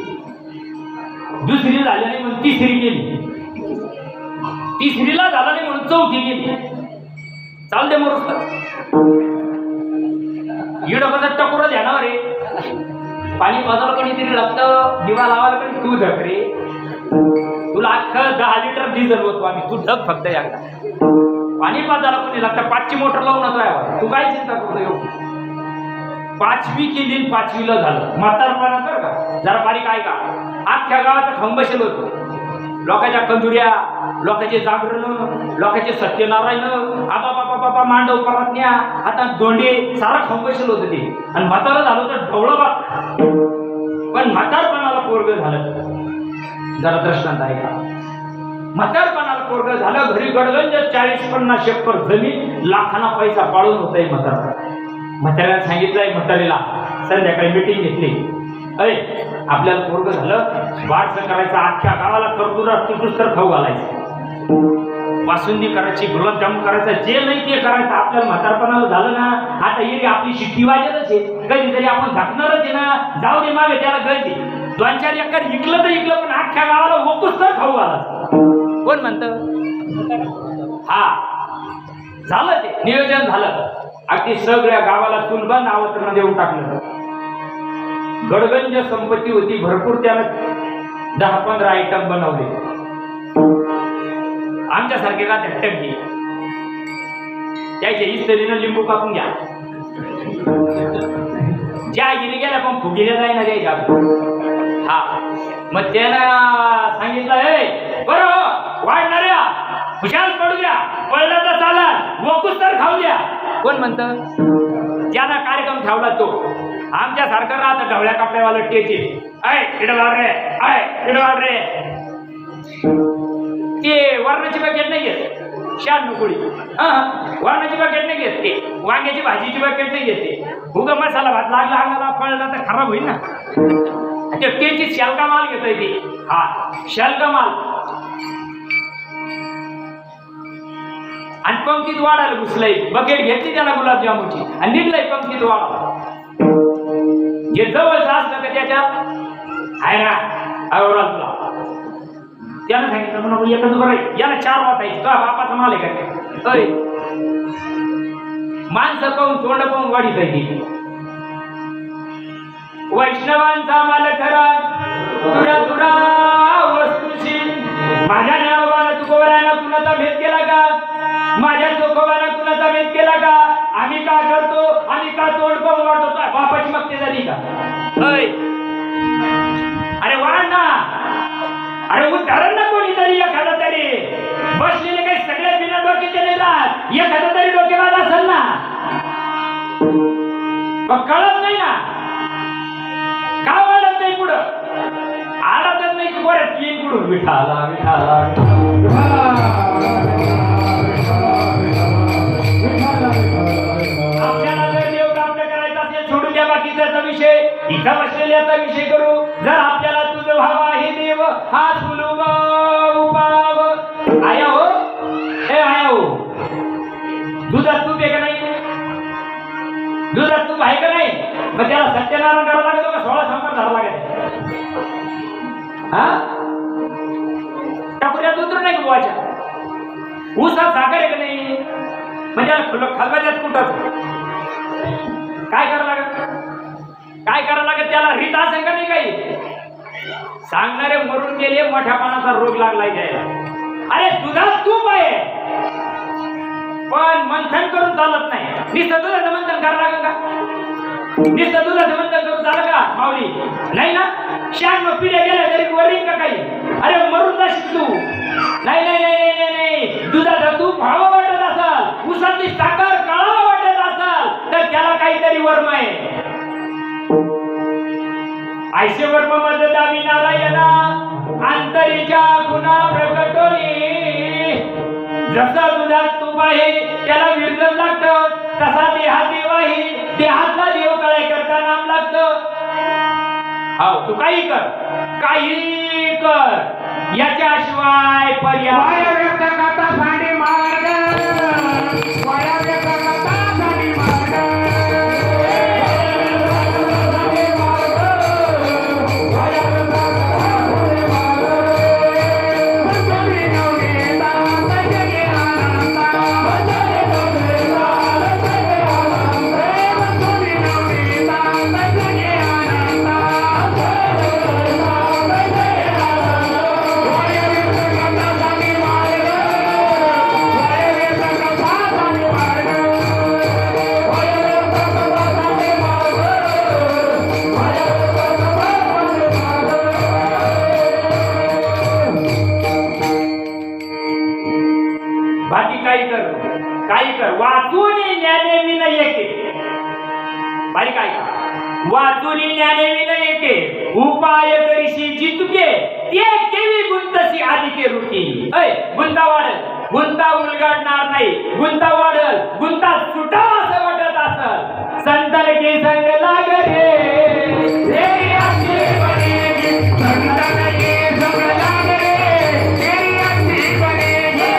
दुसरी झाली नाही म्हणून तिसरी केली, तिसरीला झालं नाही म्हणून चौथी केली. चालते मरुस्त इडं टकोर ध्यानावर रे. पाणी पाजायला कोणीतरी लागतं, दिवा लावायला पण तू धक रे. तुला अख्खं 10 लिटर डिझेल होतो आम्ही, तू ढग फक्त या पाणी पाजायला कोणी लागतं. 5ची मोटर लावून होतो. तू काय चिंता करतो एवढी? 5वी केली, 5वीला झालं म्हातारपणा. बरं का जरा बारीक आहे का? अख्ख्या गावाचा खंब बसेल होतो. लोकांच्या कंदुऱ्या, लोकांचे जागरण, लोकांचे सत्यनारायण, आबा बाबा बाबा मांडव परतण्या, आता दोंडे, सारा खंब बसेल होतं ते. आणि म्हातारं झालं तर ढवळं बा. पण म्हातारपणाला पोरग झालं. जरा दृष्टांत आहे का? म्हातारपणाला पोरग झालं, घरी गडगंज 40-50 एकर जमीन, लाखांना पैसा पाळून होतंय म्हातारा. म्हाताऱ्याला सांगितलंय, म्हातारीला संध्याकाळी मिटिंग घेतली. अरे आपल्याला पोरग झालं, वाटसं करायचं, अख्ख्या गावाला करतुरा तुटूस तर खाऊ घालायचं, बासुंदी करायची, गुलाबजामुन करायचं, जे नाही ते करायचं. आपल्याला म्हातारपणाला झालं ना, आता येईल आपली शिट्टी वाजेलच आहे, कधीतरी आपण घातणारच आहे ना. जाऊ दे मागे त्याला गळते. 2-4 एकर इकलं तर इकलं, पण अख्ख्या गावाला वकूस तर खाऊ घालायचं. कोण म्हणतं? हा झालं, ते नियोजन झालं. अगदी सगळ्या गावाला चुलबंद आमंत्रण देऊन टाकलं. गडगंज संपत्ती होती भरपूर, त्यानं 10-15 आयटम बनवले. आमच्यासारखे का झटक घे, त्याच्या इस्त्रीनं लिंबू कापून घ्या. ज्या गिरी गेल्या पण फुगिऱ्या जाईना द्यायच्या. हा मग त्यानं सांगितलं, हे बरं वाढणाऱ्या खुशाल पडू द्या, पडलं तर चाला, वकूस तर खाऊ द्या. कोण म्हणतं? ज्याला कार्यक्रम ठेवला तो. आमच्या सारखं राहतं ढवळ्या कपड्यावाला टेचे, आय इडवाड रे, आय इडवाड रे. ते वरणाची बकेट नाही घेत, शान नुकुळी. वरणाची बकेट नाही घेत, ते वांग्याची भाजीची बकेट नाही घेते. उगा मसाला भात लागला अंगाला, पळला तर खराब होईल ना. ते टेची शेलका माल घेतोय ते. हा शेलका माल. आणि पंक्तीत वाढायला घुसलंय, बकेट घेतली त्याला गुलाबजामुनची आणि निघलंय पंक्तीत वाढायला. जे जवळच असलं का त्याच्यात आहे ना आवराल तुला. त्यानं सांगितलं म्हणून एकच बरं, याला 4 वाटायची, तुझ्या बापाचा माल आहे का? अरे माणसं पाहून तोंड पाहून वाढीत आहे. वैष्णवांचा माल खरा तुरा तुरा वस्तूशी, माझ्या नावाला तुकोबरानं कुणाचा भेद केला का? माझ्या चोखोबानं कुणाचा भेद केला का? आम्ही का करतो, आम्ही का तोंड पाहून वाटतो? बापाची मक्तेदारी का? अरे वाढ ना, अरे उदाहरण ना कोणीतरी, एखादा तरी बसलेले काही सगळे बिना डोक्याचे नाही राहत, एखादा तरी डोकेबाज असेल ना. मग कळत नाही ना, का वाढत नाही पुढं? आडतच नाही की परत येईल पुढून विठाला विठाला. आपल्याला जर देव प्राप्त करायचा असेल, सोडून द्या बाकीचा विषय, इथं बसलेल्याचा विषय करू. जर आपल्याला तुझं व्हावा हे देव, हा सुलभ उपाव. आया हो, हे आया हो, दुधात तूप आहे का नाही? दुधात तूप आहे का नाही? मग त्याला सत्यनारायण करावं लागतो का 16 संपर धरावं लागेल? हा टाकुऱ्यात उतरू नाही बुवाच्या. ऊसात साखर आहे का नाही? म्हणजे खलबत्यात कुठं काय करावं लागत? काय करावं लागत? त्याला रीत असेल का नाही काही? सांगणारे मरून गेले, मोठ्यापणाचा रोग लागलाय द्यायला. अरे दुधात तूप आहे, पण मंथन करून चालत नाही. नुसतं दुधाचं मंथन करावं लागेल का? नुसतं दुधाचं मंथन करून झालं का माऊली? नाही ना. 96 पिढ्या गेल्या तरी वरील का काही? अरे मरून जाशील तू. नाही नाही नाही नाही नाही, दुधाचं तूप व्हावं वाटत असाल, उसातली साखर कळावं वाटत असाल, तर आहे ऐसे वर्म मददावी नारायणा अंतरीच्या गुणा प्रकटोरी जसा दुधात तूप आहे त्याला विरजण लागतं तसा देहात देव आहे देहातला देव कळाय करता नाम लागतं हो तू काही कर याच्याशिवाय पर्याय व्यक्त करता साडी मार्ग वाया व्यक्त करता साडी मार्ग काही कर वाचून ज्ञाने विन येते बारी काय वाचून ज्ञाने विन येते उपाय करीशी जितुके ते केवी गुंतसी अधिके रुटी गुंता वाढल गुंता उलगडणार नाही गुंता वाढल गुंता सुटावा असं वाटत असल संतन के संग लाग रे तेरी आशी बनेगी संतन के संग लाग रे तेरी आशी बनेगी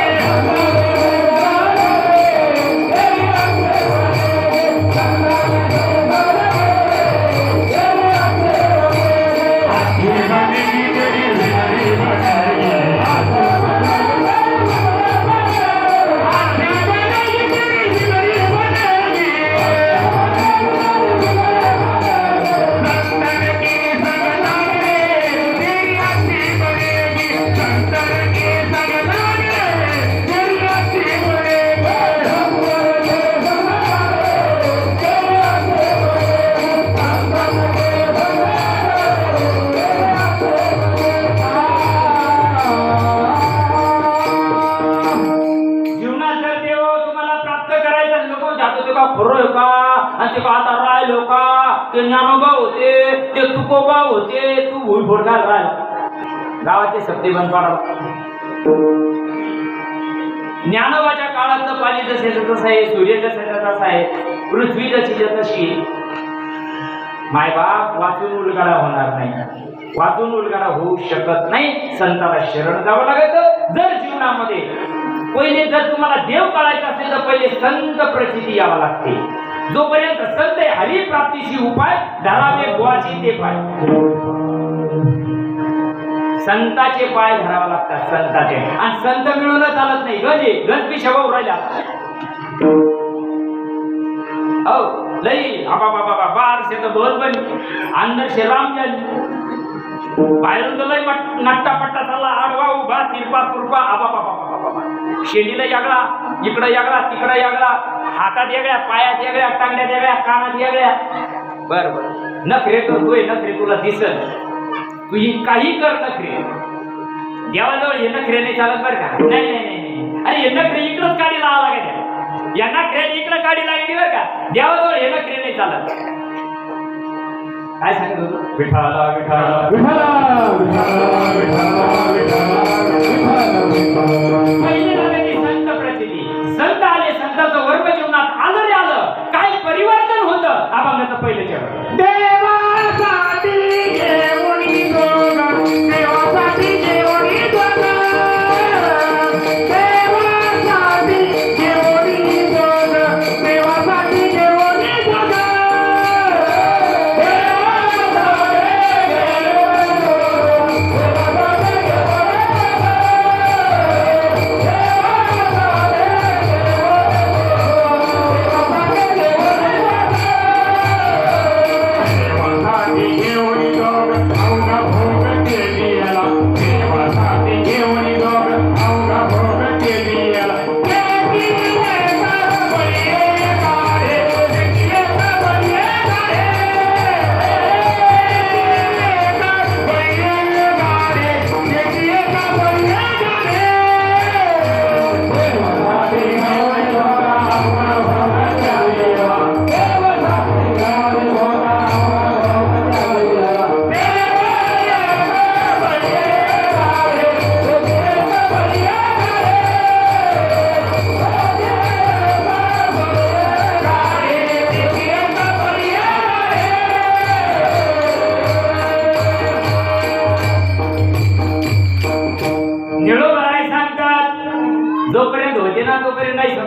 ते ज्ञानोबा होते ते तुकोबा होते तू भूलफोड घाल राहिला गावाचे सप्ते बंद पाडा ज्ञानोबाच्या काळातलं पाणी जसे तसं आहे सूर्य जसे तसं आहे पृथ्वी जशी तशी मायबाप वाचून उलगडा होणार नाही वाचून उलगडा होऊ शकत नाही संताला शरण जावं लागत जर जीवनामध्ये पहिले जर तुम्हाला देव कळायचा असेल तर पहिले संत प्रचिती यावं लागते जोपर्यंत संत हरी प्राप्तीची उपाय धरावे बुवाची ते पाय संताचे पाय धरावा लागतात संताचे आणि संत मिळून चालत नाही गणपी शवा राहिला हो लई आबा बाबा बार से तो बहुत बनी अंदर से राम जाली बाहेरून तर लई नट्टा पट्टा चालला आडवा उभा तिरपा तुरपा आबा बाबा शेंडीला यागळा इकडं यागळा तिकडं यागळा हातात वेगळ्या पायात वेगळ्या टांगड्यात वेगळ्या कानात वेगळ्या बर नखरे करतोय नखरे तुला दिसल तू ही काही कर नखरे देवाजवळ हे नखरे नाही चालत बरं का नाही अरे हे नखरे इकडंच काढी लावा लागेल या नखरे इकडं काढी लागली बरं का देवाजवळ हे नखरे नाही चालत काय सांगत होतो विठाला विठाला विठाला संत प्रचिती संत आले संतांचं वर्ग जीवनात आलं रे आलं काय परिवर्तन होतं अभंगाचं पहिलं चरण देवासाठी जेवणी दोन देवासाठी जेवणी दोन देवासाठी जेवणी दोन देवासाठी जेवणी दोन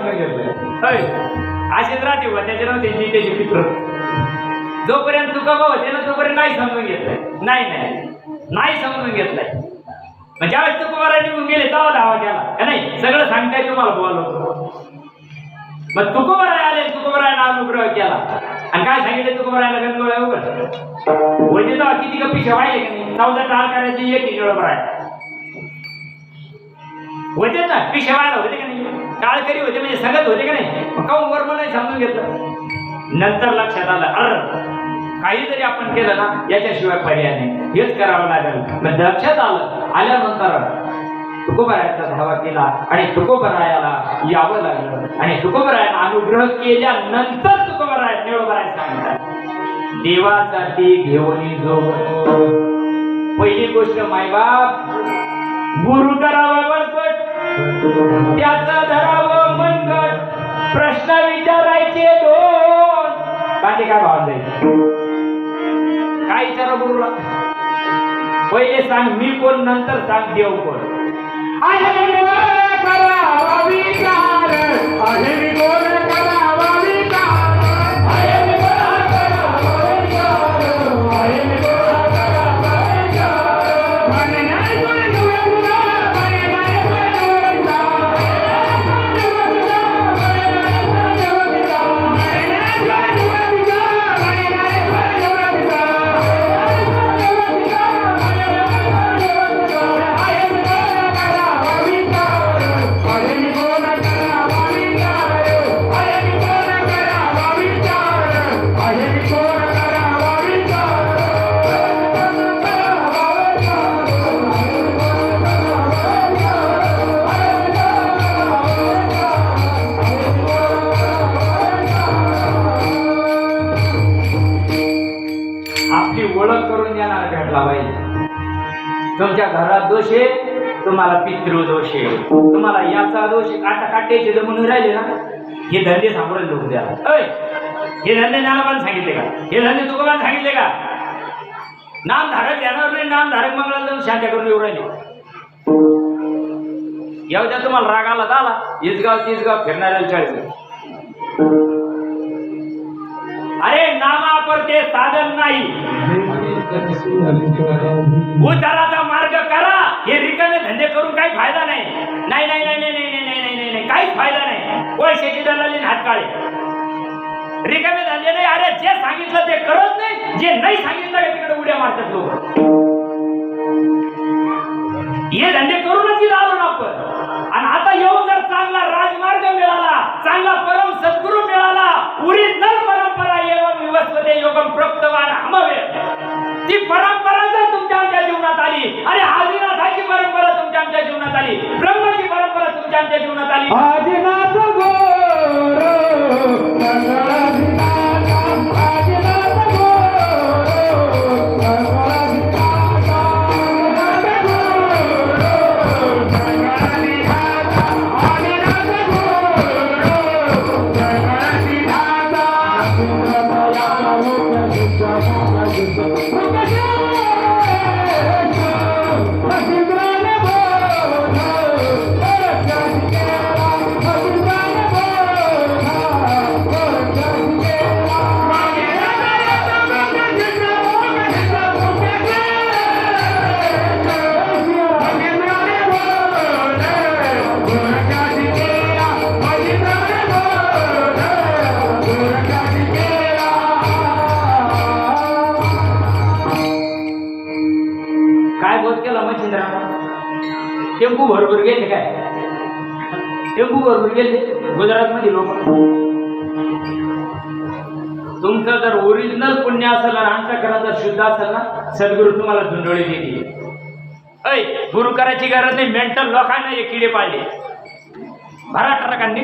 समजून घेतलं होय असेच राहते बा त्याच्या नव्हते त्याचे मित्र जोपर्यंत तुकोबा होते ना तोपर्यंत नाही समजून घेतलंय नाही समजून घेतलंय मग ज्यावेळेस तुकोबारा निघून गेले तेव्हा धावा केला का नाही सगळं सांगताय तुम्हाला बोललो मग तुकोबाराय आले तुकोबारायनं अनुग्रह केला आणि काय सांगितलं तुकोबारायला गणगोळ्या उघड म्हणजे तेव्हा किती गप्पी शेवायले का नाही 14 टाळ करायची एक निळबराय होते ना पिशेवायला होते का नाही टाळकरी होते म्हणजे सगळं होते का नाही काऊन वर नाही समजून घेतलं नंतर लक्षात आलं काहीतरी आपण केलं ना याच्याशिवाय पर्याय नाही हेच करावं लागेल मग लक्षात आल्यानंतर तुकोबरायाचा धावा केला आणि तुकोबरायाला यावं लागलं आणि तुकोबरायानं अनुग्रह केल्यानंतर तुकोबराय निळबराय सांगतात देवासाठी घेऊन जो पहिली गोष्ट मायबाप गुरु करावा बळकट त्याचं धरावं मनगट प्रश्न विचारायचे दोन काय भाव जाईल काय विचारा गुरुला पहिले सांग मी कोण नंतर सांग देव कोण करावा विचार आहे कोण करावा विचार आपली ओळख करून देणार भेटला पाहिजे तुमच्या घरात दोष आहे तुम्हाला पितृदोष आहे तुम्हाला याचा दोष आहे काटा काट्याचे जर म्हणून राहिले ना हे धंदे सांभाळून लोक द्या हे धंदे ज्ञानोबाने सांगितले का हे धंदे तुकोबाने सांगितले का नामधारक ध्यानावर नाही नामधारक मंगळाला जाऊन शांत्या करून येऊ राहिले येऊ तुम्हाला राग आला झाला इसगाव तिसगाव फिरणाऱ्याला 40 अरे नामापर ते साधन नाही उताराचा मार्ग करा हे रिकामे धंदे करून काही फायदा नाही नाही नाही नाही नाही नाही नाही नाही नाही नाही काहीच फायदा नाही पैशाची दलाली हात काळे रिकामे धंदे नाही अरे जे सांगितलं ते करत नाही जे नाही सांगितलं का तिकडे उड्या मारतात लोक हे धंदे करूनच इथं आलो ना आपण आणि आता येऊन जर चांगला राजमार्ग मिळाला चांगला परम सद्गुरू मिळाला ओरिजिनल परंपरा एवं विवस्वते योगम प्रप्तवान हमावे ती परंपरा जर तुमच्या आमच्या जीवनात आली अरे आदिनाथाची परंपरा तुमच्या आमच्या जीवनात आली ब्रह्माची परंपरा तुमच्या आमच्या जीवनात आली आदिनाथ टेम्पू भरपूर गेले काय टेम्पू भरपूर गेले गुजरात मध्ये लोक तुमचं जर ओरिजिनल पुण्य असेल आणि अंतःकरण जर शुद्ध असेल ना सद्गुरू तुम्हाला धुंडोळी देतील ऐ गुरु करायची गरज नाही मेंटल लोकांना हे किडे पाळले भरा ट्रकांनी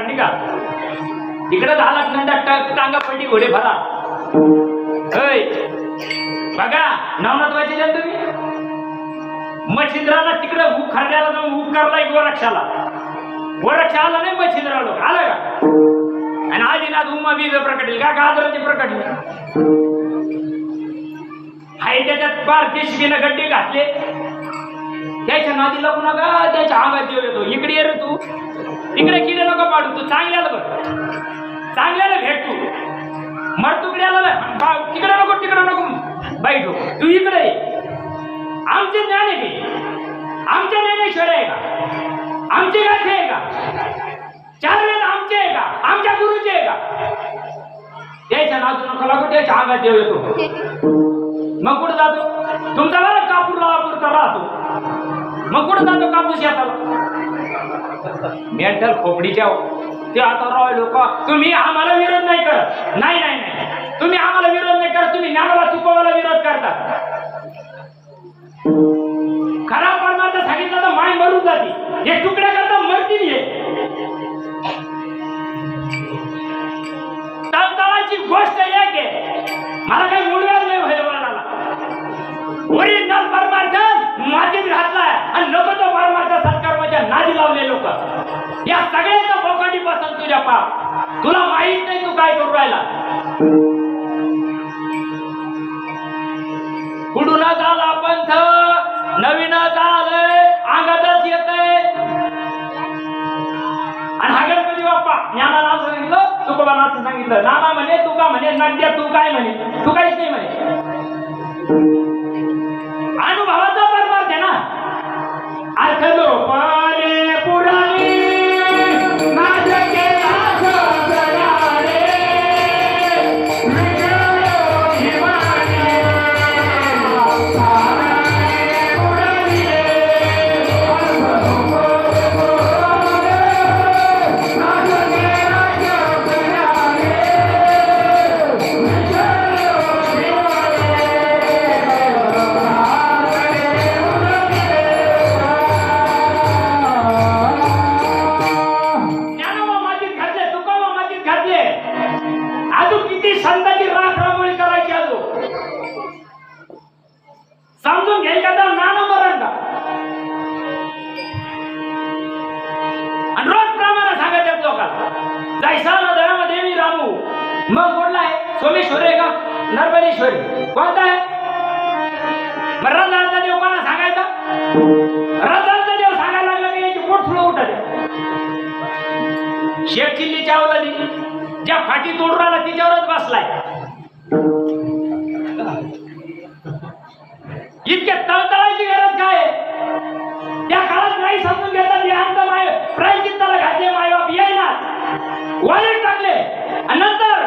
निघा तिकडे 10 लाख नंदा टांगा पडली घोडे भरा ऐ बघा नवनाथवाची द्या तुम्ही मच्छिंद्राला तिकडे उखारण्याला जाऊन उकारला गोरक्षाला गोरक्षाला नाही मच्छिंद्राला आलं का आणि आदिनाथ उमा बीज प्रकटेल का गाजराचे प्रकटले हाय त्याच्यात पार केशकीनं गड्डे घातले त्याच्या नादी लागू नका त्याच्या अंगात जीव येतो इकडे ये रे तू तिकडे किडे नको पाडू, तू चांगल्याला बघ, चांगल्याला भेट तू. मरतुकड्याला तिकडे नको बैठू, तू इकडे ये. आमचे ज्ञान आहे की आमचे ज्ञानेश्वर आहे का, आमचे गाठे आहे का, 4 वेद आमचे आहे का, आमच्या गुरुचे आहे का? त्याच्या नाजू नको लागू, त्याच्या अंगात देव येतो. मग कुठं जातो तुमचा बरं कापूर लावापुरता राहतो, मग कुठं जातो कापूस शेताला? मेंटल खोपडीच्या ते आता राव लोक, तुम्ही आम्हाला विरोध नाही करत. नाही नाही नाही, तुम्ही आम्हाला विरोध नाही करत, तुम्ही ज्ञानोबा तुकोबाला विरोध करता. खरा परमार्थ सांगितलं तर माय मरून जाते, हे तुकड्या करता मरतील. हे तळतळाची गोष्ट एक आहे, मला काही मुळव्याच नाही व्हायला म्हणाला. ओरिजिनल परमार्थ मातीत घातलाय आणि लोक तो परमार्थ सत्कर्माच्या नादी लावले. लोक या सगळ्याचा बोकांडी पसंत तुझ्या पाप, तुला माहित नाही तू काय करू राहिला. कुठून झाला पंथ, नवीन झालंय, अंगातच येतंय. आणि हा गणपती बाप्पा ज्ञानाला असं सांगितलं, तुकोबाला असं सांगितलं. नामा म्हणे, तुका म्हणे, नद्या तू काय म्हणे, तू काहीच नाही म्हणे. अनुभवाचा परमार्थ आहे ना. अर्थ लोपले पुराणी संतांची राखरामुळी करायची. अजून समजून घ्यायचं तर नाना मरण का, आणि रोज प्रमाणे सांगायचं लोकांना. जैसा नदराम देवी रामू, मग कुठला आहे? सोमेश्वरी आहे का नर्मदेश्वरी? कोणता आहे? मग रथाचा देव कोणा सांगायचा? रथाचा देव सांगायला लागला की याची पोट फुलं उठत. शेख चिल्ली चावला, ज्या फाटी तोडून राहिला तिच्यावरच बसलाय. इतक्या तळतळाची गरज काय? त्या काळात नाही समजून घेतलं. अंत माय प्रायचित्ताला घातले, मायबाप येईना वाळीत टाकले, आणि नंतर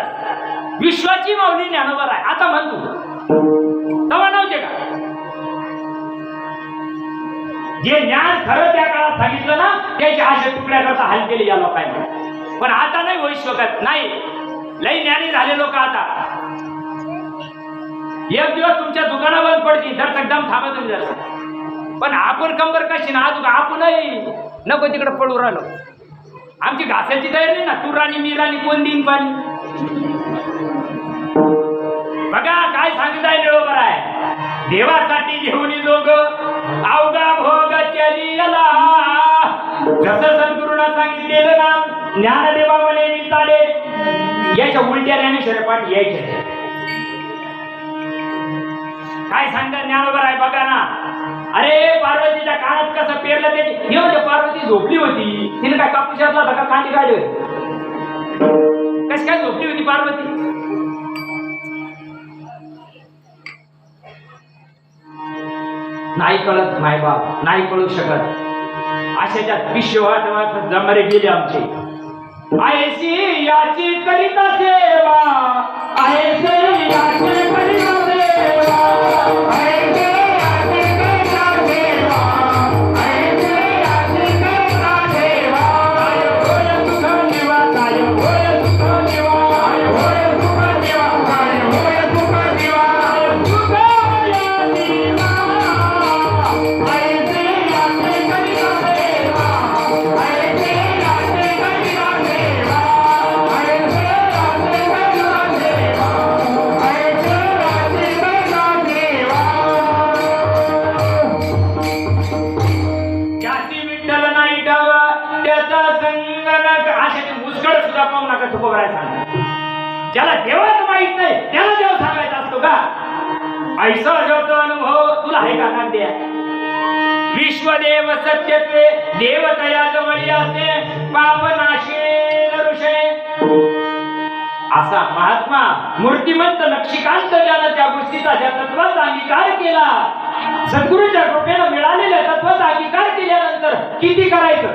विश्वाची माऊली ज्ञानोबर आहे आता म्हणतो. तेव्हा नव्हते का? जे ज्ञान खरं त्या काळात सांगितलं ना, त्याचे अशा तुकड्या करता हाल केले या लोकांनी. पण आता नाही होऊ शकत. नाही, लई ज्ञानी झाले लोक आता. एक दिवस तुमच्या दुकाना बंद पडतील, तर एकदम थांबा तुम्ही जरा. पण आपण कंबर कशी ना, अजून आपणही नको तिकडे पडू राहिलो. आमची घासाची तयारी नाही ना, तू राणी मी राणी, कोण देईन पाणी? बघा काय सांगितलंय बरोबर आहे. देवासाठी घेऊन जोग अवघा भोग केलीला, जसं सद्गुरूंना सांगितलेलं नाम ज्ञानदेवा म्हणे विचारे. याच्या उलट्या ज्ञानेश्वर पाठी यायच्या. काय सांगतात ज्ञानोबर आहे बघा ना. अरे पार्वतीच्या कानात कसं पेरलं त्याची, हे म्हणजे पार्वती झोपली होती, तिने काय कापूस घातला होता का कांदी काढली होती? कशी काय झोपली होती पार्वती? नाही कळत मायबाप, नाही कळू शकत. अशाच्या विश्वात जमरे गेले आमचे. आयसी याची करिता सेवा, आयसी याची करिता सेवा, आयसी याची करिता सेवा, आयसी याची करिता सेवा. आय होय सुख देवा, आय होय सुख देवा, आय होय सुख देवा, आय होय सुख देवा, आय सुख देवा. आयसी याची करिता सेवा, आयसी याची करिता सेवा, आयसी याची करिता सेवा, आयसी याची करिता सेवा. जाती विठ्ठल नाही डावा त्याचा संगणक. अशाची मुसकड सुद्धा पाहू नका. तुकोबराय सांग, ज्याला देवाच माहित नाही त्याला देव सांगायचा असतो का? ऐसा जो तो अनुभव तुला आहे का? द्या विश्वदेव सत्यत्वे देवतया जवळी असे पापनाशे नरुषे. असा महात्मा मूर्तिमंत नक्षिकांत ज्यानं त्या गोष्टीचा ज्या तत्वाचा अंगीकार केला, सद्गुरूच्या कृपेनं मिळालेल्या तत्वाचा अंगीकार केल्यानंतर किती करायचं,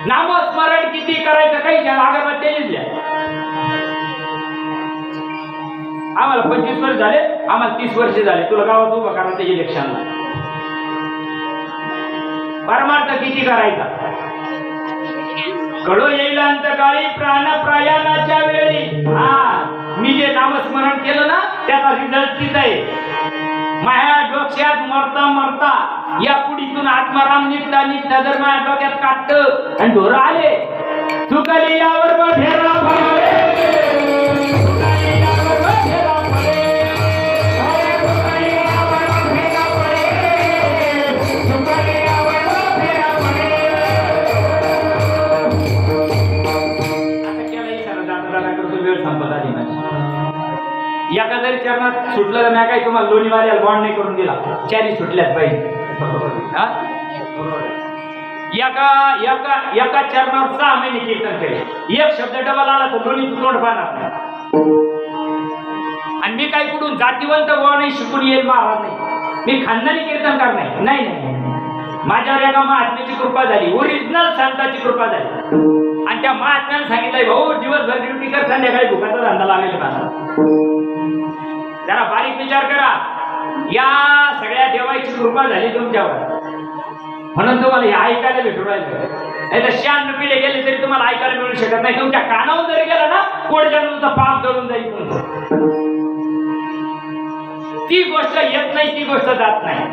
नामस्मरण किती करायचं, काही अगरबत्त्या लिहिल्या. आम्हाला 25 वर्ष झाले, आम्हाला 30 वर्ष झाले, तुला गावात उभं करायचं इलेक्शनला. परमार्थ किती करायचा, कळो येईल अंतकाळी प्राण प्रयाणाच्या वेळी. मी जे नामस्मरण केलं ना त्याचा रिझल्ट तिथं आहे. माझ्या डोक्यात मरता मरता या पुढीतून आत्माराम निघता निघता जर माझ्या डोक्यात काटत आणि ढोरं आले, चुकली यावर बढेरा फळे, चुकली यावर बढेरा फळे, चुकली यावर बढेरा फळे, चुकली यावर बढेरा फळे. आता केला इशारा जाता करतो, वेळ संपत आली माझी. एका जरी चरणात सुटलं तर मी काय तुम्हाला लोणीवाल्याला बॉन्ड नाही करून दिला, चारी सुटल्याच पाहिजे. एका चरणावर 6 महिने कीर्तन केले, एक शब्द डबल आला तर लोणीचं तोंड पाहणार नाही. आणि मी काही कुठून जातीवंत नाही शिकून येईल महाराज नाही, मी खानदानी कीर्तन करणार नाही. माझ्यावर एका महात्म्याची कृपा झाली, ओरिजिनल संताची कृपा झाली. आणि त्या महात्म्याने सांगितलंय, भाऊ दिवसभर ड्युटी कर, संध्याकाळी भुकाचा धंदा लागेल मला. जरा बारीक विचार करा, या सगळ्या देवाची कृपा झाली तुमच्यावर म्हणून तुम्हाला हे ऐकायला भेटून राहिलं. नाही तर 96 पिढे गेले तरी तुम्हाला ऐकायला मिळू शकत नाही. तुमच्या कानावर जरी गेला ना, कोणत्या तुमचं पाप जळून जाईल तुमचं. ती गोष्ट येत नाही, ती गोष्ट जात नाही.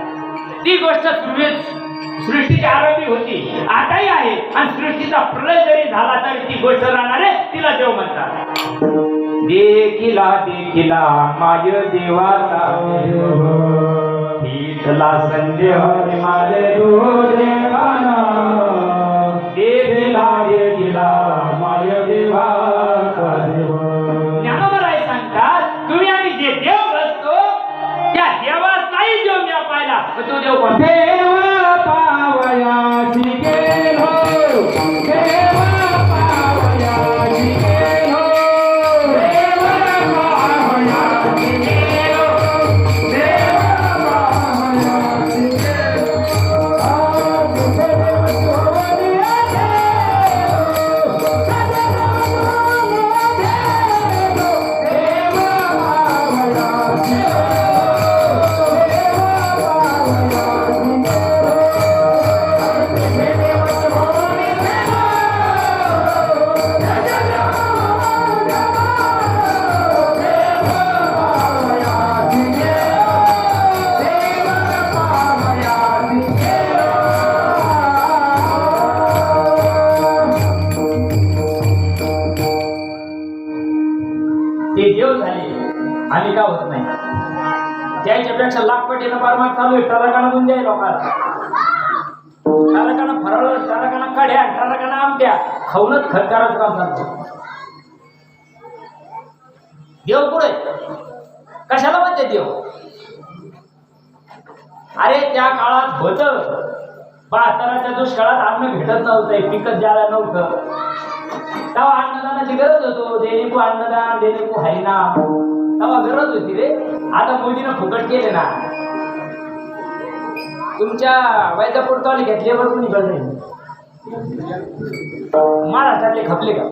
ती गोष्ट सृष्टीची आरंभी होती, आताही आहे. आणि सृष्टीचा प्रलय जरी झाला तरी ती गोष्ट राहणार आहे, तिला देव म्हणतात. देखिला देखिला माय देवाचा ला संदेह माझे देवाना. देखिला देखिला माय देवाचा ज्ञानोबराय सांगतात, तुम्ही आम्ही जे देव बसतो त्या देवाचाही देव मी पाहिला. तो देव देवा पावयाची गेलो, देवा पावयाची गेलो, देवा पावयाची गेलो, देवा पावयाची गेलो. ते देव झाले आणि का होत नाही. त्याच्यापेक्षा लाखपटीनं परमार्थ चालू आहे. टरकाना दोन द्याय लोकांना, टरकाना फराळ, टरकाना कड्या, टरकाना आमट्या खाऊनच खतकाराचं काम चालतं. देव पुढे कशाला म्हणते देव? अरे त्या काळात होतं, 72च्या दुष्काळात अन्न भेटत नव्हतं, पिकत द्यायला नव्हतं, तेव्हा अन्नदानाची गरज होतो. देणेकू अन्नदान, देणेकू हरिनाम, तेव्हा गरज होती रे. आता मोदीनं फुकट केले ना. तुमच्या वैजापूर तालुक्यात लेबर कोणी गळले, महाराष्ट्रातले खपले का?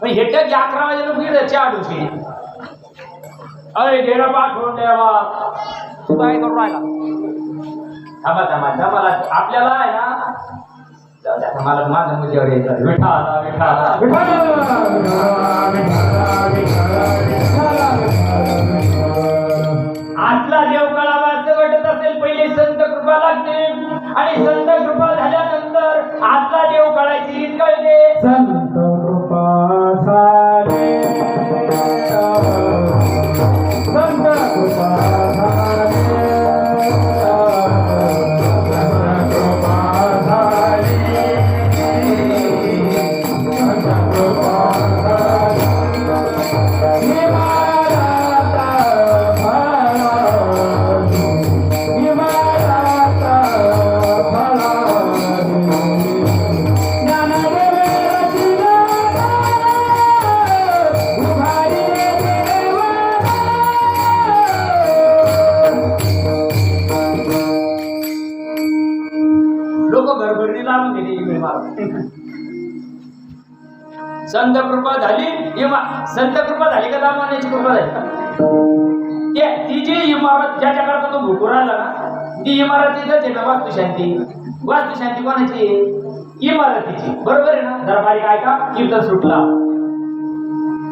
हे टक 11 वाजेला फिरत चहा डुशी. अरे डेरा पाठवून द्यावा, तू काय करून राहिला? थांबा थांबा थांबा, आपल्याला आहे ना, मला माझ्या मुलीवर यायचं. विठाला विठाला आतला देव कळावा असं वाटत असेल, पहिले संत कृपा लागते आणि संत कृपा झाल्यानंतर आतला देव कळायची रीत कळते. संत कृपा झाले, संत कृपा झाले, Himala संत कृपा झाली संत कृपा झाली का दामान्याची कृपा झाली ती जी इमारत ज्याच्या करता तो भुकून आला ना ती इमारतीच आहे ना वास्तुशांती कोणाची आहे इमारतीची बरोबर आहे ना दरबारी काय का कीर्तन सुटला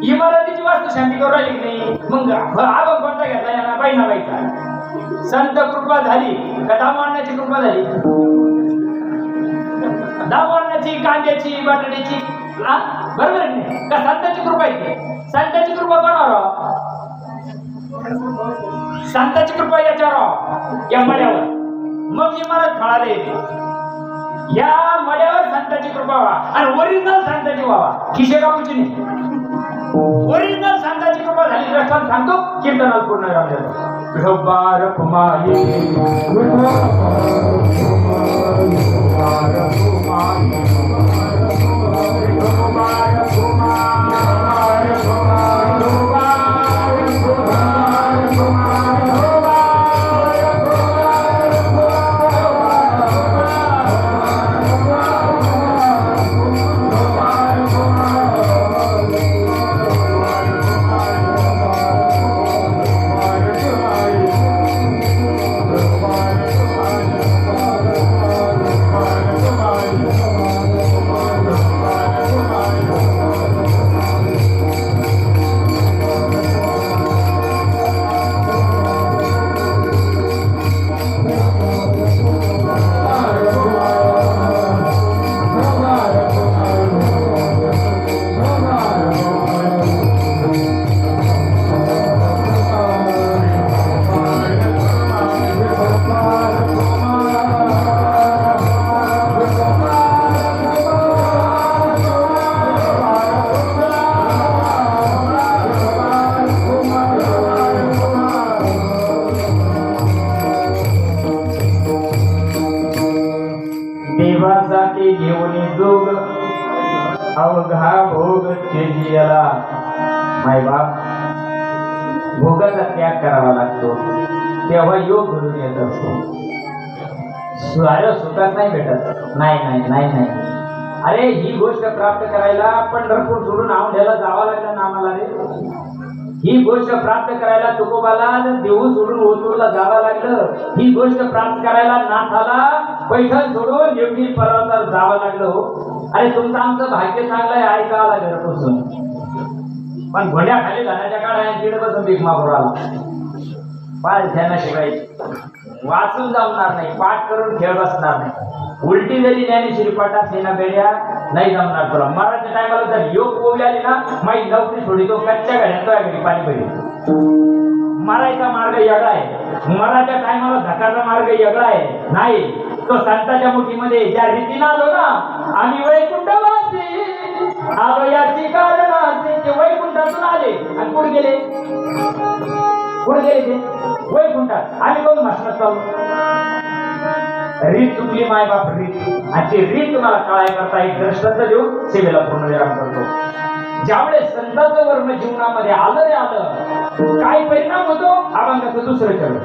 इमारतीची वास्तुशांती करू राहिली नाही मग आपण कोणता घेतला यांना बाईना बाईचा संत कृपा झाली का दामान्याची कृपा झाली दामान्याची कांद्याची बटाट्याची बरोबर आहे का संतांची कृपा येते संतांची कृपा कोणावर संतांची कृपा याच्यावर या मड्यावर मग इमारत फळाले या मड्यावर संतांची कृपा व्हा आणि ओरिजिनल संतांची व्हावा खिशे कापूची नाही ओरिजिनल संतांची कृपा झाली रस्ता सांगतो कीर्तनाला पूर्ण राहतो विठोबार कुमारी देवासाठी घेऊन जोग अवघा भोग त्याला मायबाप भोगाचा त्याग करावा लागतो तेव्हा योग घडून येत असतो सुखात नाही भेटत नाही अरे ही गोष्ट प्राप्त करायला पंढरपूर सोडून औंढ्याला जावं लागलं ना आम्हाला रे ही गोष्ट प्राप्त करायला तुकोबाला देऊ सोडून ओतूरला जावं लागलं ही गोष्ट प्राप्त करायला नाथाला पैठण सोडून निवडी पर्वतावर जावं लागलं हो अरे तुमचं आमचं भाग्य चांगलं आहे ऐका आला घरपासून पण घोड्या खाली जाण्याच्या काळात तिकडे बसून भीक मागून आला पाय ध्यानाशिवाय वाचून जमणार नाही पाठ करून खेळ बसणार नाही उलटी जरी ज्ञानेश्वरी पाठा सेना बेड्या नाही जमणार तुला मराठीच्या टायमाला जर योग पोवी आली ना माई नोकरी सोडी तो कच्च्या घड्या घरी पाणी पडेल मारायचा मार्ग वेगळा आहे मराठ्या टायमाला धकाचा मार्ग वेगळा आहे नाही तो संतांच्या मुठीमध्ये ज्या रीतीनं आलो ना आम्ही वैकुंठवासी आलो याची कारणाचे ते वैकुंठातून आले आणि कुठे गेले ते वैकुंठात आम्ही बघून भाषणात चालू रीत चुकली माय बाप रीत आणि ती रीत तुम्हाला कळाय करता एक दृष्टांत देऊन सेवेला पूर्ण विराम करतो ज्यावेळेस संतांचं वर्ण जीवनामध्ये आलं रे आलं काय परिणाम होतो अभंगाचं दुसरं चरण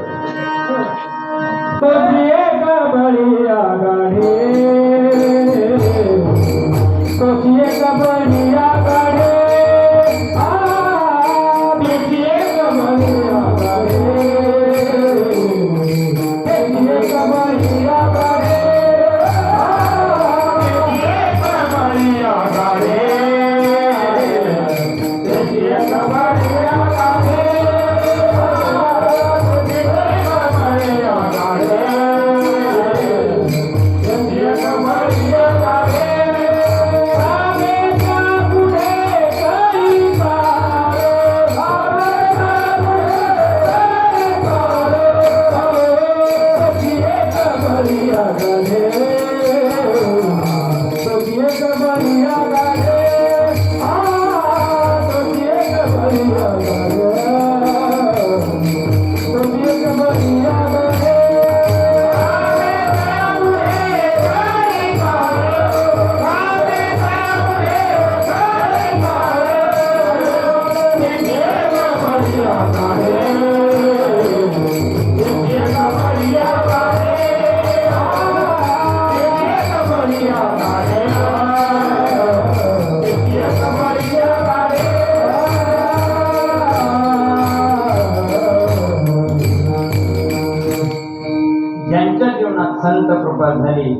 झाली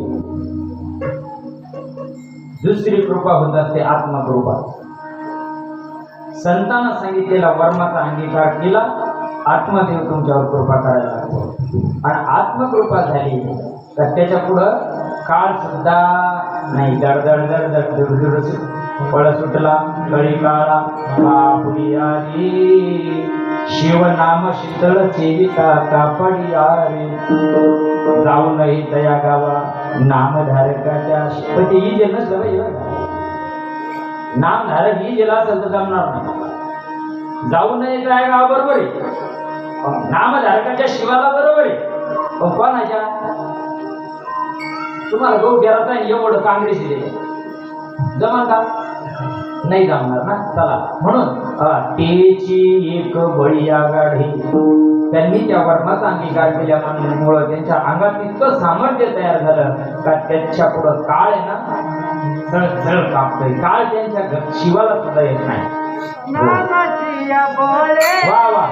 दुसरी कृपा होत असते आत्मकृपा. संतांना सांगितलेला वर्माचा अंगीकार केला, आत्मदेव तुमच्यावर कृपा करायला लागतो. आणि आत्मकृपा झाली तर त्याच्या पुढं काळ सुद्धा नाही. दडदड दडदड दुडदुड पळ सुटला कळी काळा बापुरी आली, शिवनाम शीतळ सेविका कापडी आरे, जाऊ नाही दया गावा नामधारकाच्या. पण ते ही जेल नसलं पाहिजे, नामधारक ही जेला असेल तर जमणार नाही. जाऊ नये दया गावा बरोबर आहे, नामधारकाच्या शिवाला बरोबर आहे, पण कोणाच्या? तुम्हाला गहू गेला एवढं काँग्रेस दिले जमा का? नाही जमणार ना. चला म्हणून तेची एक बळी आघाडी, त्यांनी त्या वर्माचा अंगीकार केल्यामुळं त्यांच्या अंगात इतकं सामर्थ्य तयार झालं का त्यांच्या पुढं काळ आहे ना झळ कापतोय. काळ त्यांच्या शिवाला सुद्धा येत नाही. वा वा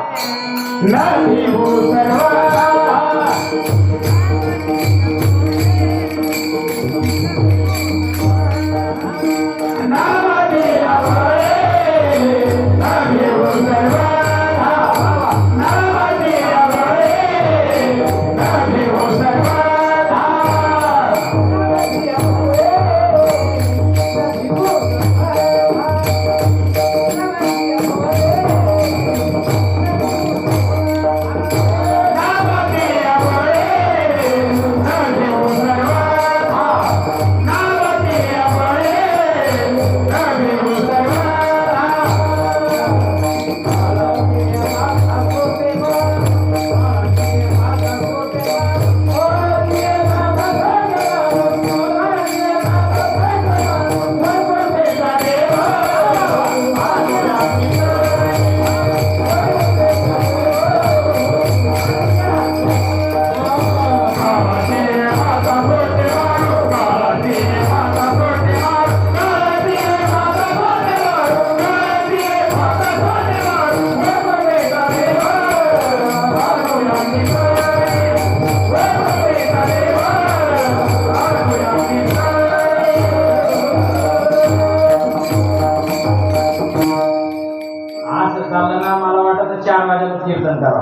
कीर्तन करा.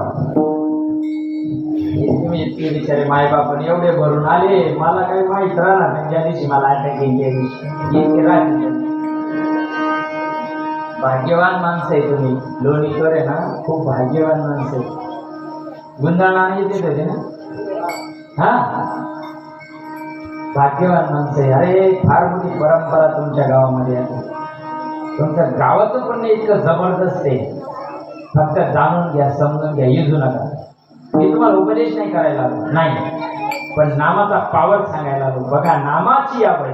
तुम्ही इतके बिचारे मायबापाने एवढे भरून आले, मला काही माहित राहणार नाही. ज्या दिवशी मला अटॅक येईल त्या दिवशी इतके राहतील. भाग्यवान माणसं आहे तुम्ही. लोणीकर आहे ना, खूप भाग्यवान माणसं आहे. गुंजाळा येते होते ना, हा भाग्यवान माणसं आहे. अरे फार मोठी परंपरा तुमच्या गावामध्ये आहे. तुमच्या गावाचं पण इतकं जबरदस्त आहे. फक्त जाणून घ्या, समजून घ्या, युजू नका. मी तुम्हाला उपदेश नाही करायला आलो नाही, पण नामाचा पावर सांगायला आलो. बघा, नामाची आवड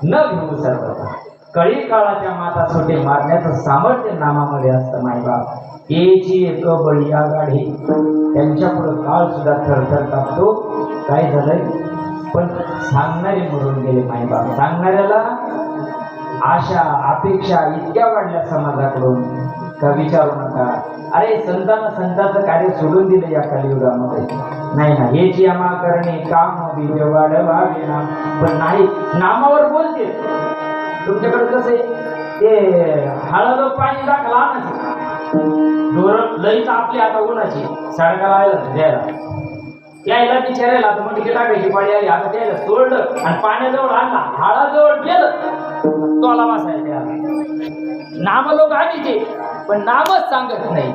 न घेऊ सर्व कळी काळाच्या माता सोटे मारण्याचं सामर्थ्य नामामध्ये असतं. मायबाप याची एक बळी आघाडी, त्यांच्या पुढे काळ सुद्धा थरथर कापतो. काय झालंय? पण सांगणारे मरून गेले. मायबाप सांगणाऱ्याला आशा अपेक्षा इतक्या वाढल्या समाजाकडून का विचारू नका. अरे संताचं कार्य सोडून दिलं या कलियुगामध्ये. नाही ना, हे जी आम्हा करणे काम बीज वाढवावे ना, पण नाही नामावर बोलते. तुमच्याकडे कसं ते हळद पाणी टाकला आणायचं, ढोर लईच आपली आता उन्हाची सडकाला आलं द्यायला, यायला विचारायला आता मग तिथे टाकायची पाळी आली. आता द्यायला सोडलं आणि पाण्याजवळ आणला, हाळाजवळ गेलं, तोला वासायला नाम लोक आधीचे, पण नामच सांगत नाही.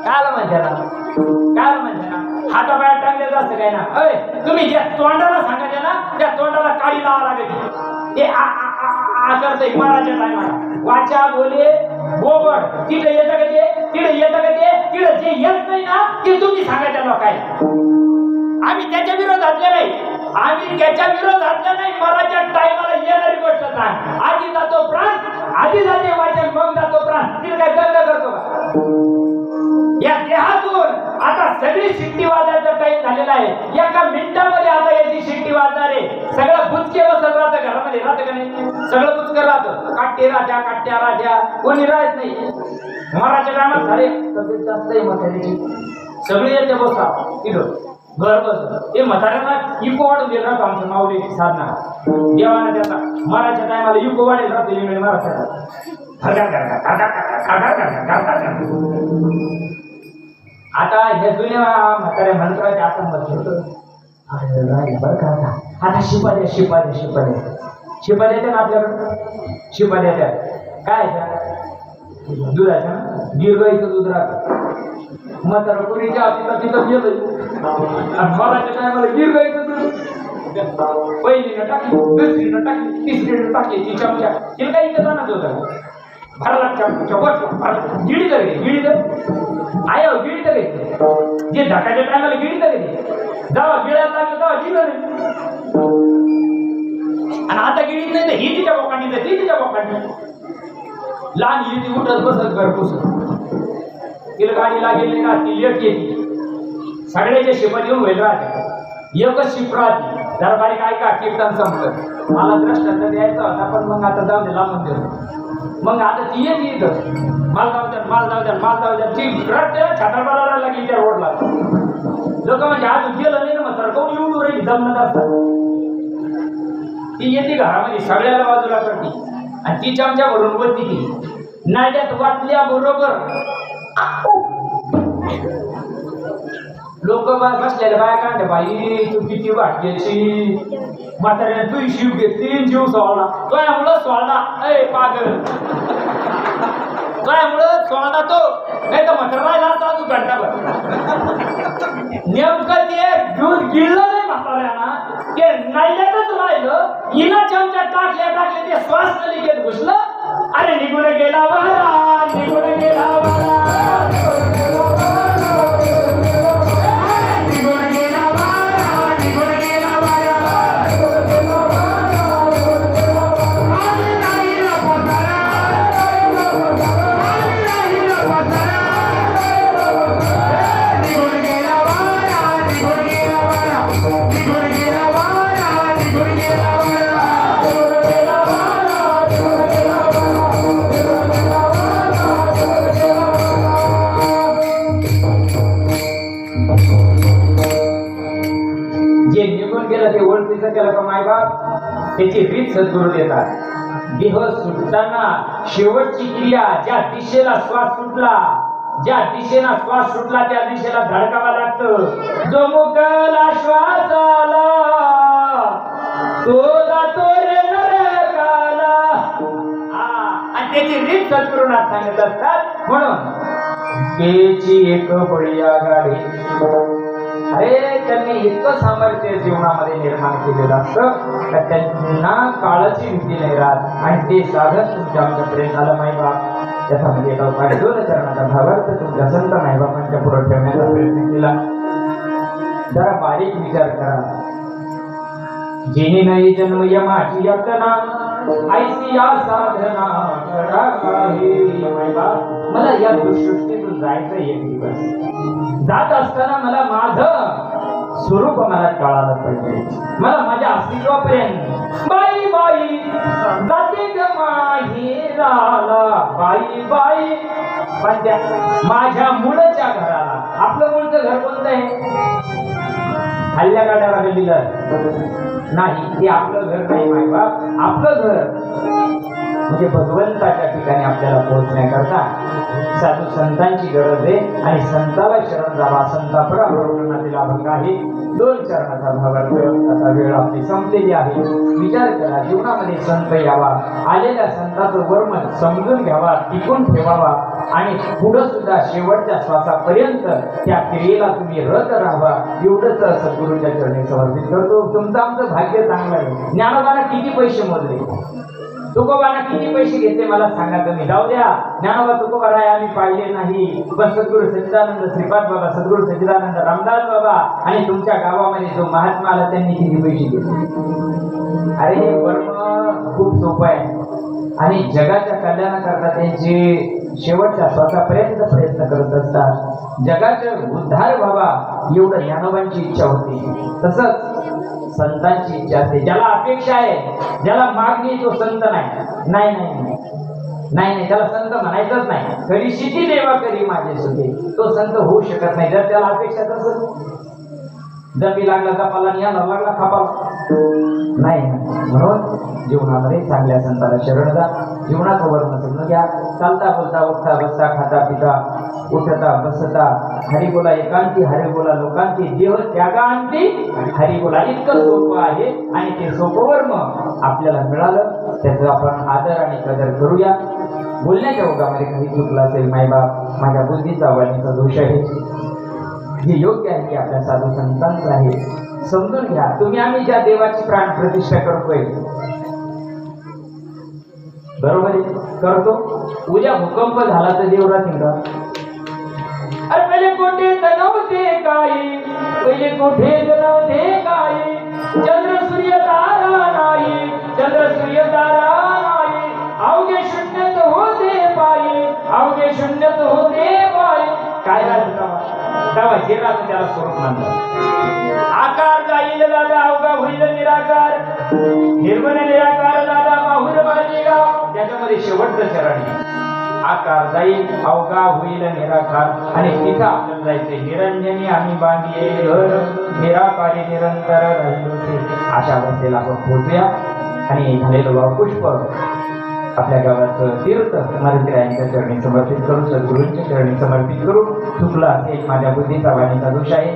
काय म्हणते ना, हातापाया टाकले असं काय ना. अय तुम्ही ज्या तोंडाला सांगायचे ना, त्या तोंडाला काळी लावा लागते. ते करतय मराठ्या टायमाला वाचा बोले बोबड. तिकडे येतं का ते, तिकडे येतं का ते, तिकडे जे येत नाही ना ते तुम्ही सांगायच्या लोकाय. आम्ही त्याच्या विरोधातले नाही, आम्ही त्याच्या विरोधातले नाही. मराठ्या टायमाला येणारी गोष्ट सांग. आधी जातो प्राण, आधी जाते वाचन, मग जातो प्राण. तिला काय दंड करतो का? या देहातून आता सगळी शिट्टी वाजायचा टाइम झालेला आहे. एका मिनिटामध्ये आता याची शिट्टी वाजणार आहे. सगळं बुचके बसत राहतं घरामध्ये, राहतं का नाही? सगळं बुचकं राहतं. काट्टे राजा, काट्ट्या राजा, कोणी राहत नाही. मराठ्या टायमात झाले तब्येत जास्त आहे म्हातारीची, सगळे येते बसा तिथं. घर बस ते म्हाताऱ्यांना इको वाढून देत राहतो आमच्या माऊली साधना देवाना त्याचा माराच्या टायमाला इको वाढेल राहतो इंग्लिश महाराष्ट्रात आता हे जुन्या म्हाताऱ्या मंत्राचे आपण बसलो बरं का आता शिपा द्या ना आपल्याकडं शिपा द्या काय दुधाच्या गिरगाईचं दूध राहतं म्हातारा कोणीच्या तिथं गेलं आणि माराच्या टायमाला गिरगाईचं दूध पहिलीनं टाकली दुसरीनं टाकली तिसरीनं टाकली ती चमच्या तिला काही इथं जाणत होतं भरला चमचा गिडी तर आय गिडी तर जे ढाकाच्या टायमाला गिडी तर जावा गिळ्यात लागलं तेव्हा गिळलं आणि आता गिळीत नाही तर ही तिच्या बोकांनी तर ती तिच्या बोकांनी लहान ही ती उठत बसत घर पुसत तिला गाडी लागेल ना ती लेट येते सगळ्याच्या शिपात येऊन व्हायला राहते एकच शिप राहते जरा बारीक ऐका कीर्तन संपलं मला दृष्टांत द्यायचा होता पण मग आता जाऊ दे लांबून देऊ मग आता ती येते इथं माल जाऊ द्या ती रस्त्याला छाताळबाला लागली त्या रोडला लोक म्हणजे अजून गेलं नाही ना मग तर कोण येऊन राहिली जमत असतात ती येते घरामध्ये सगळ्याला बाजूला करते आणि ती चमच्या भरून बोलती ती नाट्यात वाटल्या बरोबर लोक बसलेले बाया कांडे बाई तू किती वाटल्याची म्हाताऱ्याने तू शिव घेतली जीव सोडला तोयामुळं सोडला अय पागल तोयामुळं सोडला तो नाही तर म्हातारा राहिला असता तू घंटाभर नेमकं ते दूध गिळलं नाही म्हाताऱ्याना ते नाल्यातच राहिलं हिला चमचा टाकले ते श्वास नलिकेत घुसलं अरे निघून गेला वारा निघून गेला त्याची रीत सद्गुरू देतात देह सुटताना शेवटची क्रिया ज्या दिशेला श्वास सुटला त्या दिशेला धडकावा लागतं जो मुकला श्वास आला तो जातो रे नरकाला आणि त्याची रीत सद्गुरूंना सांगत असतात म्हणून त्याची एक बळीया गाडी अरे त्यांनी इतकं सामर्थ्य जीवनामध्ये निर्माण केलेलं असतं तर त्यांना काळाची भीती नाही राहत आणि ते साधन तुमच्या आमच्यापर्यंत आलं मायबाप त्याच्यामध्ये दोन चरणाचा भावार्थ तुमच्या संत मायबापांच्या पुढे ठेवण्याचा प्रयत्न केला जरा बारीक विचार करा जिने नाही जन्म यमाची यातना ऐसी या साधना मला या दृष्टीतून जायचं एक दिवस जात असताना मला माझं स्वरूप मला कळालं पाहिजे मला माझ्या अस्तित्वापर्यंत बाई जाते ग माहेराला बाई पण त्या माझ्या मूळच्या घराला आपलं मूळचं घर कोणतं आहे हल्ल्या गाड्याला गेलेलं नाही ते आपलं घर नाही मायबाप आपलं घर म्हणजे भगवंताच्या ठिकाणी आपल्याला पोहोचण्याकरता साधू संतांची गरज आहे आणि संताला शरण जावा संतापरा बरोबर अभंग आहे दोन चरणाचा भावार्थ आता वेळ आपली संपलेली आहे विचार करा जीवनामध्ये संत यावा आलेल्या संताचं वर्मन समजून घ्यावा टिकून ठेवावा आणि पुढं सुद्धा शेवटच्या श्वासापर्यंत त्या क्रियेला तुम्ही रत राहावा एवढंच सद्गुरूंच्या चरणी समर्पित करतो तुमचं आमचं भाग्य चांगलं आहे ज्ञानोबाला किती पैसे मोजले तुकोबांना किती पैसे घेतले मला सांगा तुम्ही जाऊ द्या ज्ञानोबा तुकोबा राय आम्ही पाहिले नाही पण सद्गुरू सच्चिदानंद श्रीपाद बाबा सद्गुरू सच्चिदानंद रामदास बाबा आणि तुमच्या गावामध्ये जो महात्मा आला त्यांनी किती पैसे घेतले अरे हे वर्म खूप सोपं आहे आणि जगाच्या कल्याणाकरता त्यांचे शेवटच्या श्वासापर्यंत प्रयत्न करत असतात जगाचा उद्धार व्हावा एवढं ज्ञानोबांची इच्छा होती तसंच संतांची इच्छा असते ज्याला अपेक्षा आहे ज्याला मागणी तो संत नाही त्याला संत म्हणायचंच नाही कधी शिती देवा करी माझे सुखे तो संत होऊ शकत नाही जर त्याला अपेक्षा तसंच जपी लागला जपाला आणि याला लागला खापाला नाही. म्हणून जीवनामध्ये चांगल्या संताला शरण जा. जीवनाचं वर्ण समजून घ्या. चालता बोलता उठता बसता खाता पिता उठता बसता हरी बोला एकांती हरी बोला लोकांची देह त्यागांती हरी बोला. इतकं सोपं आहे आणि ते सोपं वर्म आपल्याला मिळालं त्याचं आपण आदर आणि कदर करूया. बोलण्याच्या ओघामध्ये काही चुकलं असेल मायबाप माझ्या बुद्धीचा वाणीचा दोष आहे. हे योग्य आहे की आपल्या साधू संतांचं आहे समजून घ्या. तुम्ही आम्ही ज्या देवाची प्राण प्रतिष्ठा करतोय बरोबर आहे करतो. उद्या भूकंप झाला तर देव राहतील का? अरे पहिले कोठे नव्हते काही पहिले कोठे नव्हते काही चंद्र सूर्य तारा नाही चंद्र सूर्य तारा नाही अवघे शून्यत होते पायी अवघे शून्यत होते पायी. काय राहतं तेव्हा जे राहतं त्याला स्वरूप म्हणतात. आकार जाईल दादा अवघा होईल निराकार निर्मळ निराकार दादा माहुर बाजीगा. त्याच्यामध्ये शेवटचं चरण आहे. आकार जाईल अवघा होईल निराकार आणि तिथं आपल्याला जायचंय निरंजनी आम्ही बांधिये घर निराकारी निरंतर राहील होते. अशा अवस्थेला आपण पोहोचूया आणि झालेलं भाव पुष्प आपल्या गावाचं तीर्थ मारुतीरायांच्या चरणी समर्पित करू सद्गुरूंच्या चरणी समर्पित करू. चुकला असेल माझ्या बुद्धीचा वाणीचा दोष आहे.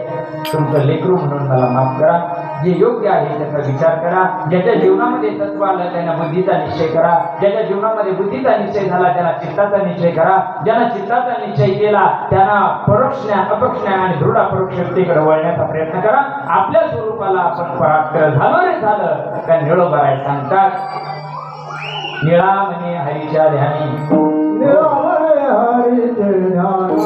तुमचं लेकरू म्हणून मला माफ करा. जे योग्य आहे त्याचा विचार करा. ज्याच्या जीवनामध्ये तत्व आलं त्यांना बुद्धीचा निश्चय करा. ज्याच्या जीवनामध्ये बुद्धीचा निश्चय झाला त्यांना चित्ताचा निश्चय करा. ज्यांना चित्ताचा निश्चय केला त्यांना परोक्ष अपरोक्ष आणि दृढ अपरोक्ष शक्तीकडे वळण्याचा प्रयत्न करा. आपल्या स्वरूपाला आपण पराक्र झालो रे झालं का निळोबा राय सांगतात निळा म्हणे हरीच्या ध्यानी निळा म्हणे हरीचे ध्यान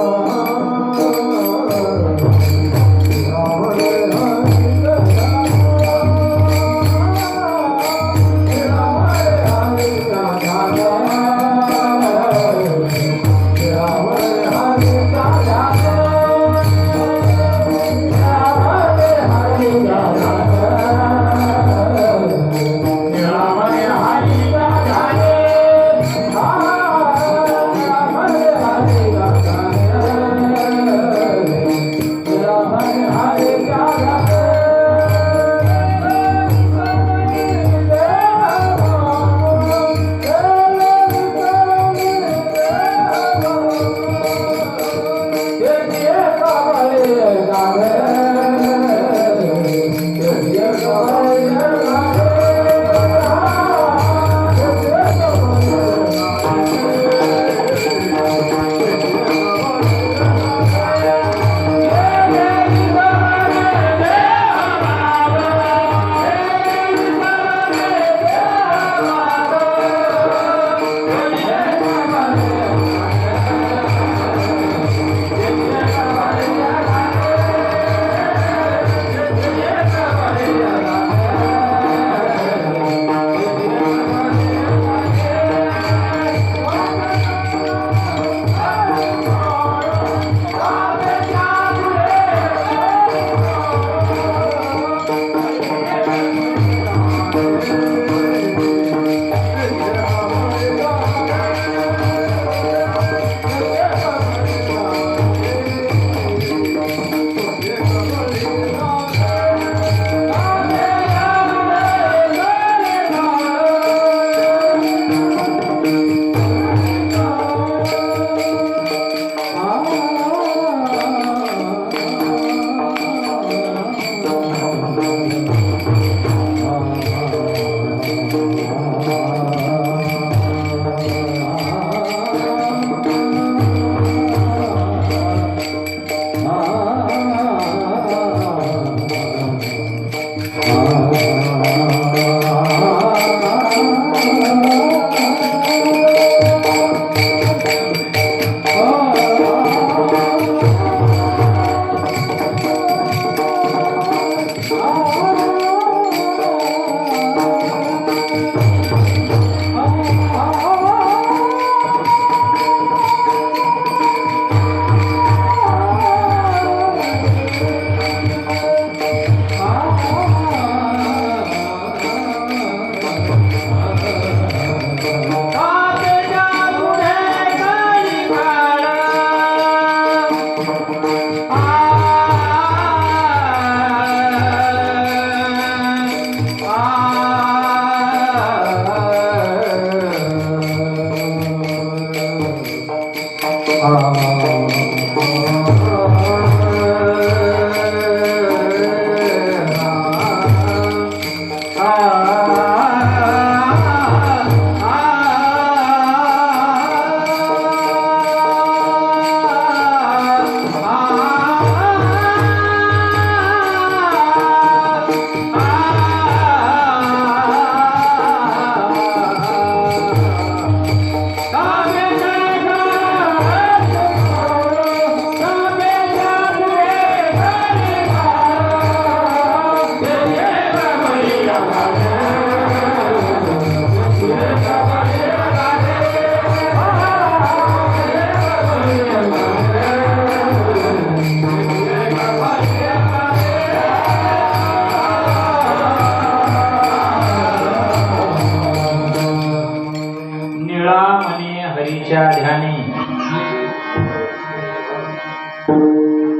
निळा मने हरीच्या ध्यानी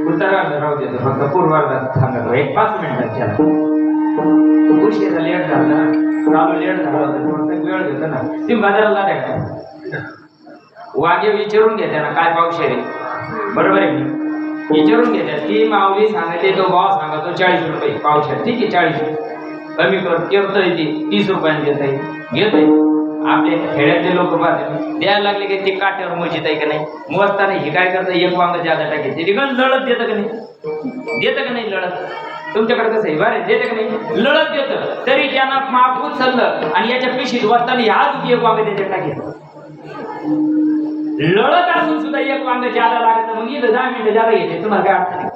उतारा राहू देतो फक्त पूर्वार्धात सांगतो 1-5 मिनिटात चला उशीर लेट झाला चालू लेट झाला होता थोडसा वेळ घेतो ना ती बाजाराला द्या वांगे विचारून घ्या त्यांना काय पावशे रे बरोबर आहे विचारून घ्या ती माऊली सांगते तो भाव सांगतो 40 रुपये पावशे ठीक आहे 40 कमी करतोय ती 30 रुपयाने देत आहे घेत आहे आपले खेड्यातले लोक पाहते द्यायला लागले की ते काट्यावर मोजित आहे का नाही मोजताना हे काय करतं एक वांग ज्यादा टाकायचे ते लढत देतं का नाही देतं का नाही लढत तुमच्याकडे कसं आहे बरं देतं का नाही लढत देतं तरी त्यांना माप उचललं आणि याच्या पिशीत वाचताना आज एक वांग त्याच्यात टाकेल लढत असून सुद्धा एक वांग ज्यादा लागत मग इथं 10 मिनिटं ज्यादा घेते तुम्हाला काय अडचण नाही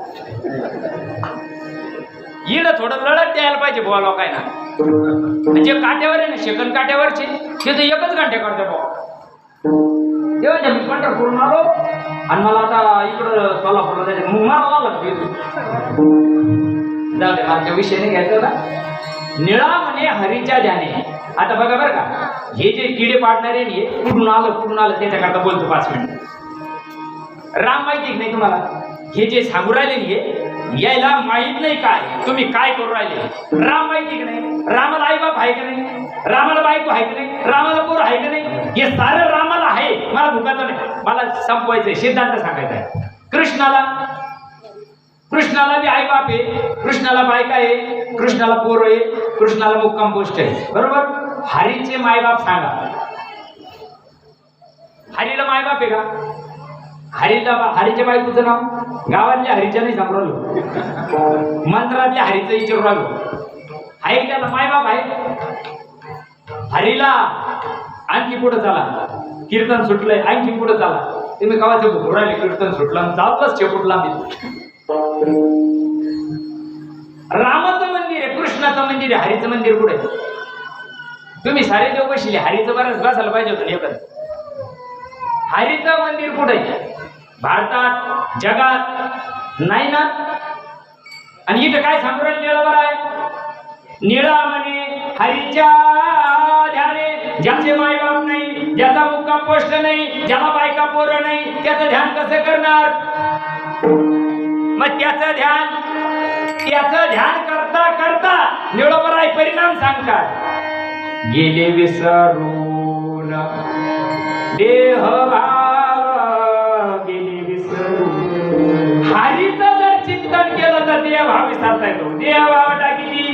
इकडं थोडं लढत द्यायला पाहिजे बुवा लोकांना म्हणजे काट्यावर आहे ना शेकन काट्यावरचे ते तर एकच घंटे करते बुवा तेव्हा मी पंढरपूरून आलो आणि मला आता इकडं सोलापूरला जायचं मग मला लागतो जाऊ दे माझ्या विषय नाही घ्यायचा ना निळा म्हणे हरीच्या ध्याने आता बघा बरं का हे जे किडे पाडणारे नाही कुठून आलं त्याच्याकरता बोलतो 5 मिनिट राम माहिती की नाही तुम्हाला हे जे सांगू राहिले नाही यायला माहित नाही काय तुम्ही काय करू राहिले राम माहिती की नाही रामाला आई बाप आहे का नाही रामाला बायको आहे का नाही रामाला पोर आहे का नाही हे सारं रामाला आहे मला भुकाचं नाही मला संपवायचंय सिद्धांत सांगायचा आहे कृष्णाला बी आई बाप आहे कृष्णाला बायका आहे कृष्णाला पोर आहे कृष्णाला मुक्काम पोस्ट आहे बरोबर हरीचे मायबाप सांगा हरीला मायबाप आहे का हरीच्या बायकोचं नाव गावातल्या हरीच्या नाही सापडलो मंत्रातल्या हरीचं विचारू राहिलो आहे त्याला मायबाप आहे हरीला आणखी पुढे चला कीर्तन सुटलंय आणखी पुढे चला तुम्ही गावाचं घोराले कीर्तन सुटलं चालतच शेपूटला रामाचं मंदिर आहे कृष्णाचं मंदिर आहे हरीचं मंदिर कुठे तुम्ही सारे देव बसले हरीचं बरंच बसायला पाहिजे होतं एकच हरीचं मंदिर कुठे भारतात जगात नाही ना आणि इथं काय सांगू राहिलं निळा बरं आहे निळा म्हणे हरीच्या ध्याने ज्याचे मायबाप नाही ज्याचा मुक्काम पोस्ट नाही ज्याला बायका पोरं नाही त्याचं ध्यान कसं करणार मग त्याचं ध्यान करता करता निळोबर आहे परिणाम सांगतात गेले विसरून देह गेले विसरून हरीचं जर चिंतन केलं तर देहभाव विसरता येतो देहभाव टाकी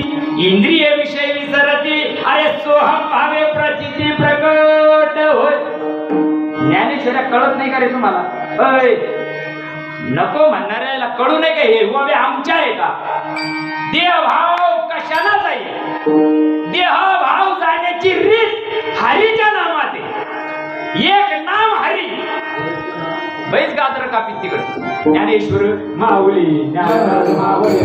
इंद्रिय विषय विसरती अरे सोहम भावे प्रचिती प्रकट होय ज्ञानेश्वऱ्या कळत नाही का रे तुम्हाला अय नको म्हणणाऱ्याला कळू नाही का हे बाबे आमच्या आहे का देहभाव कशाला जाईल देहभाव जाण्याची रीत हरीच्या नामात आहे एक नाम हरी बैस गात्र कापीत तिकडे ज्ञानेश्वर माऊली माऊली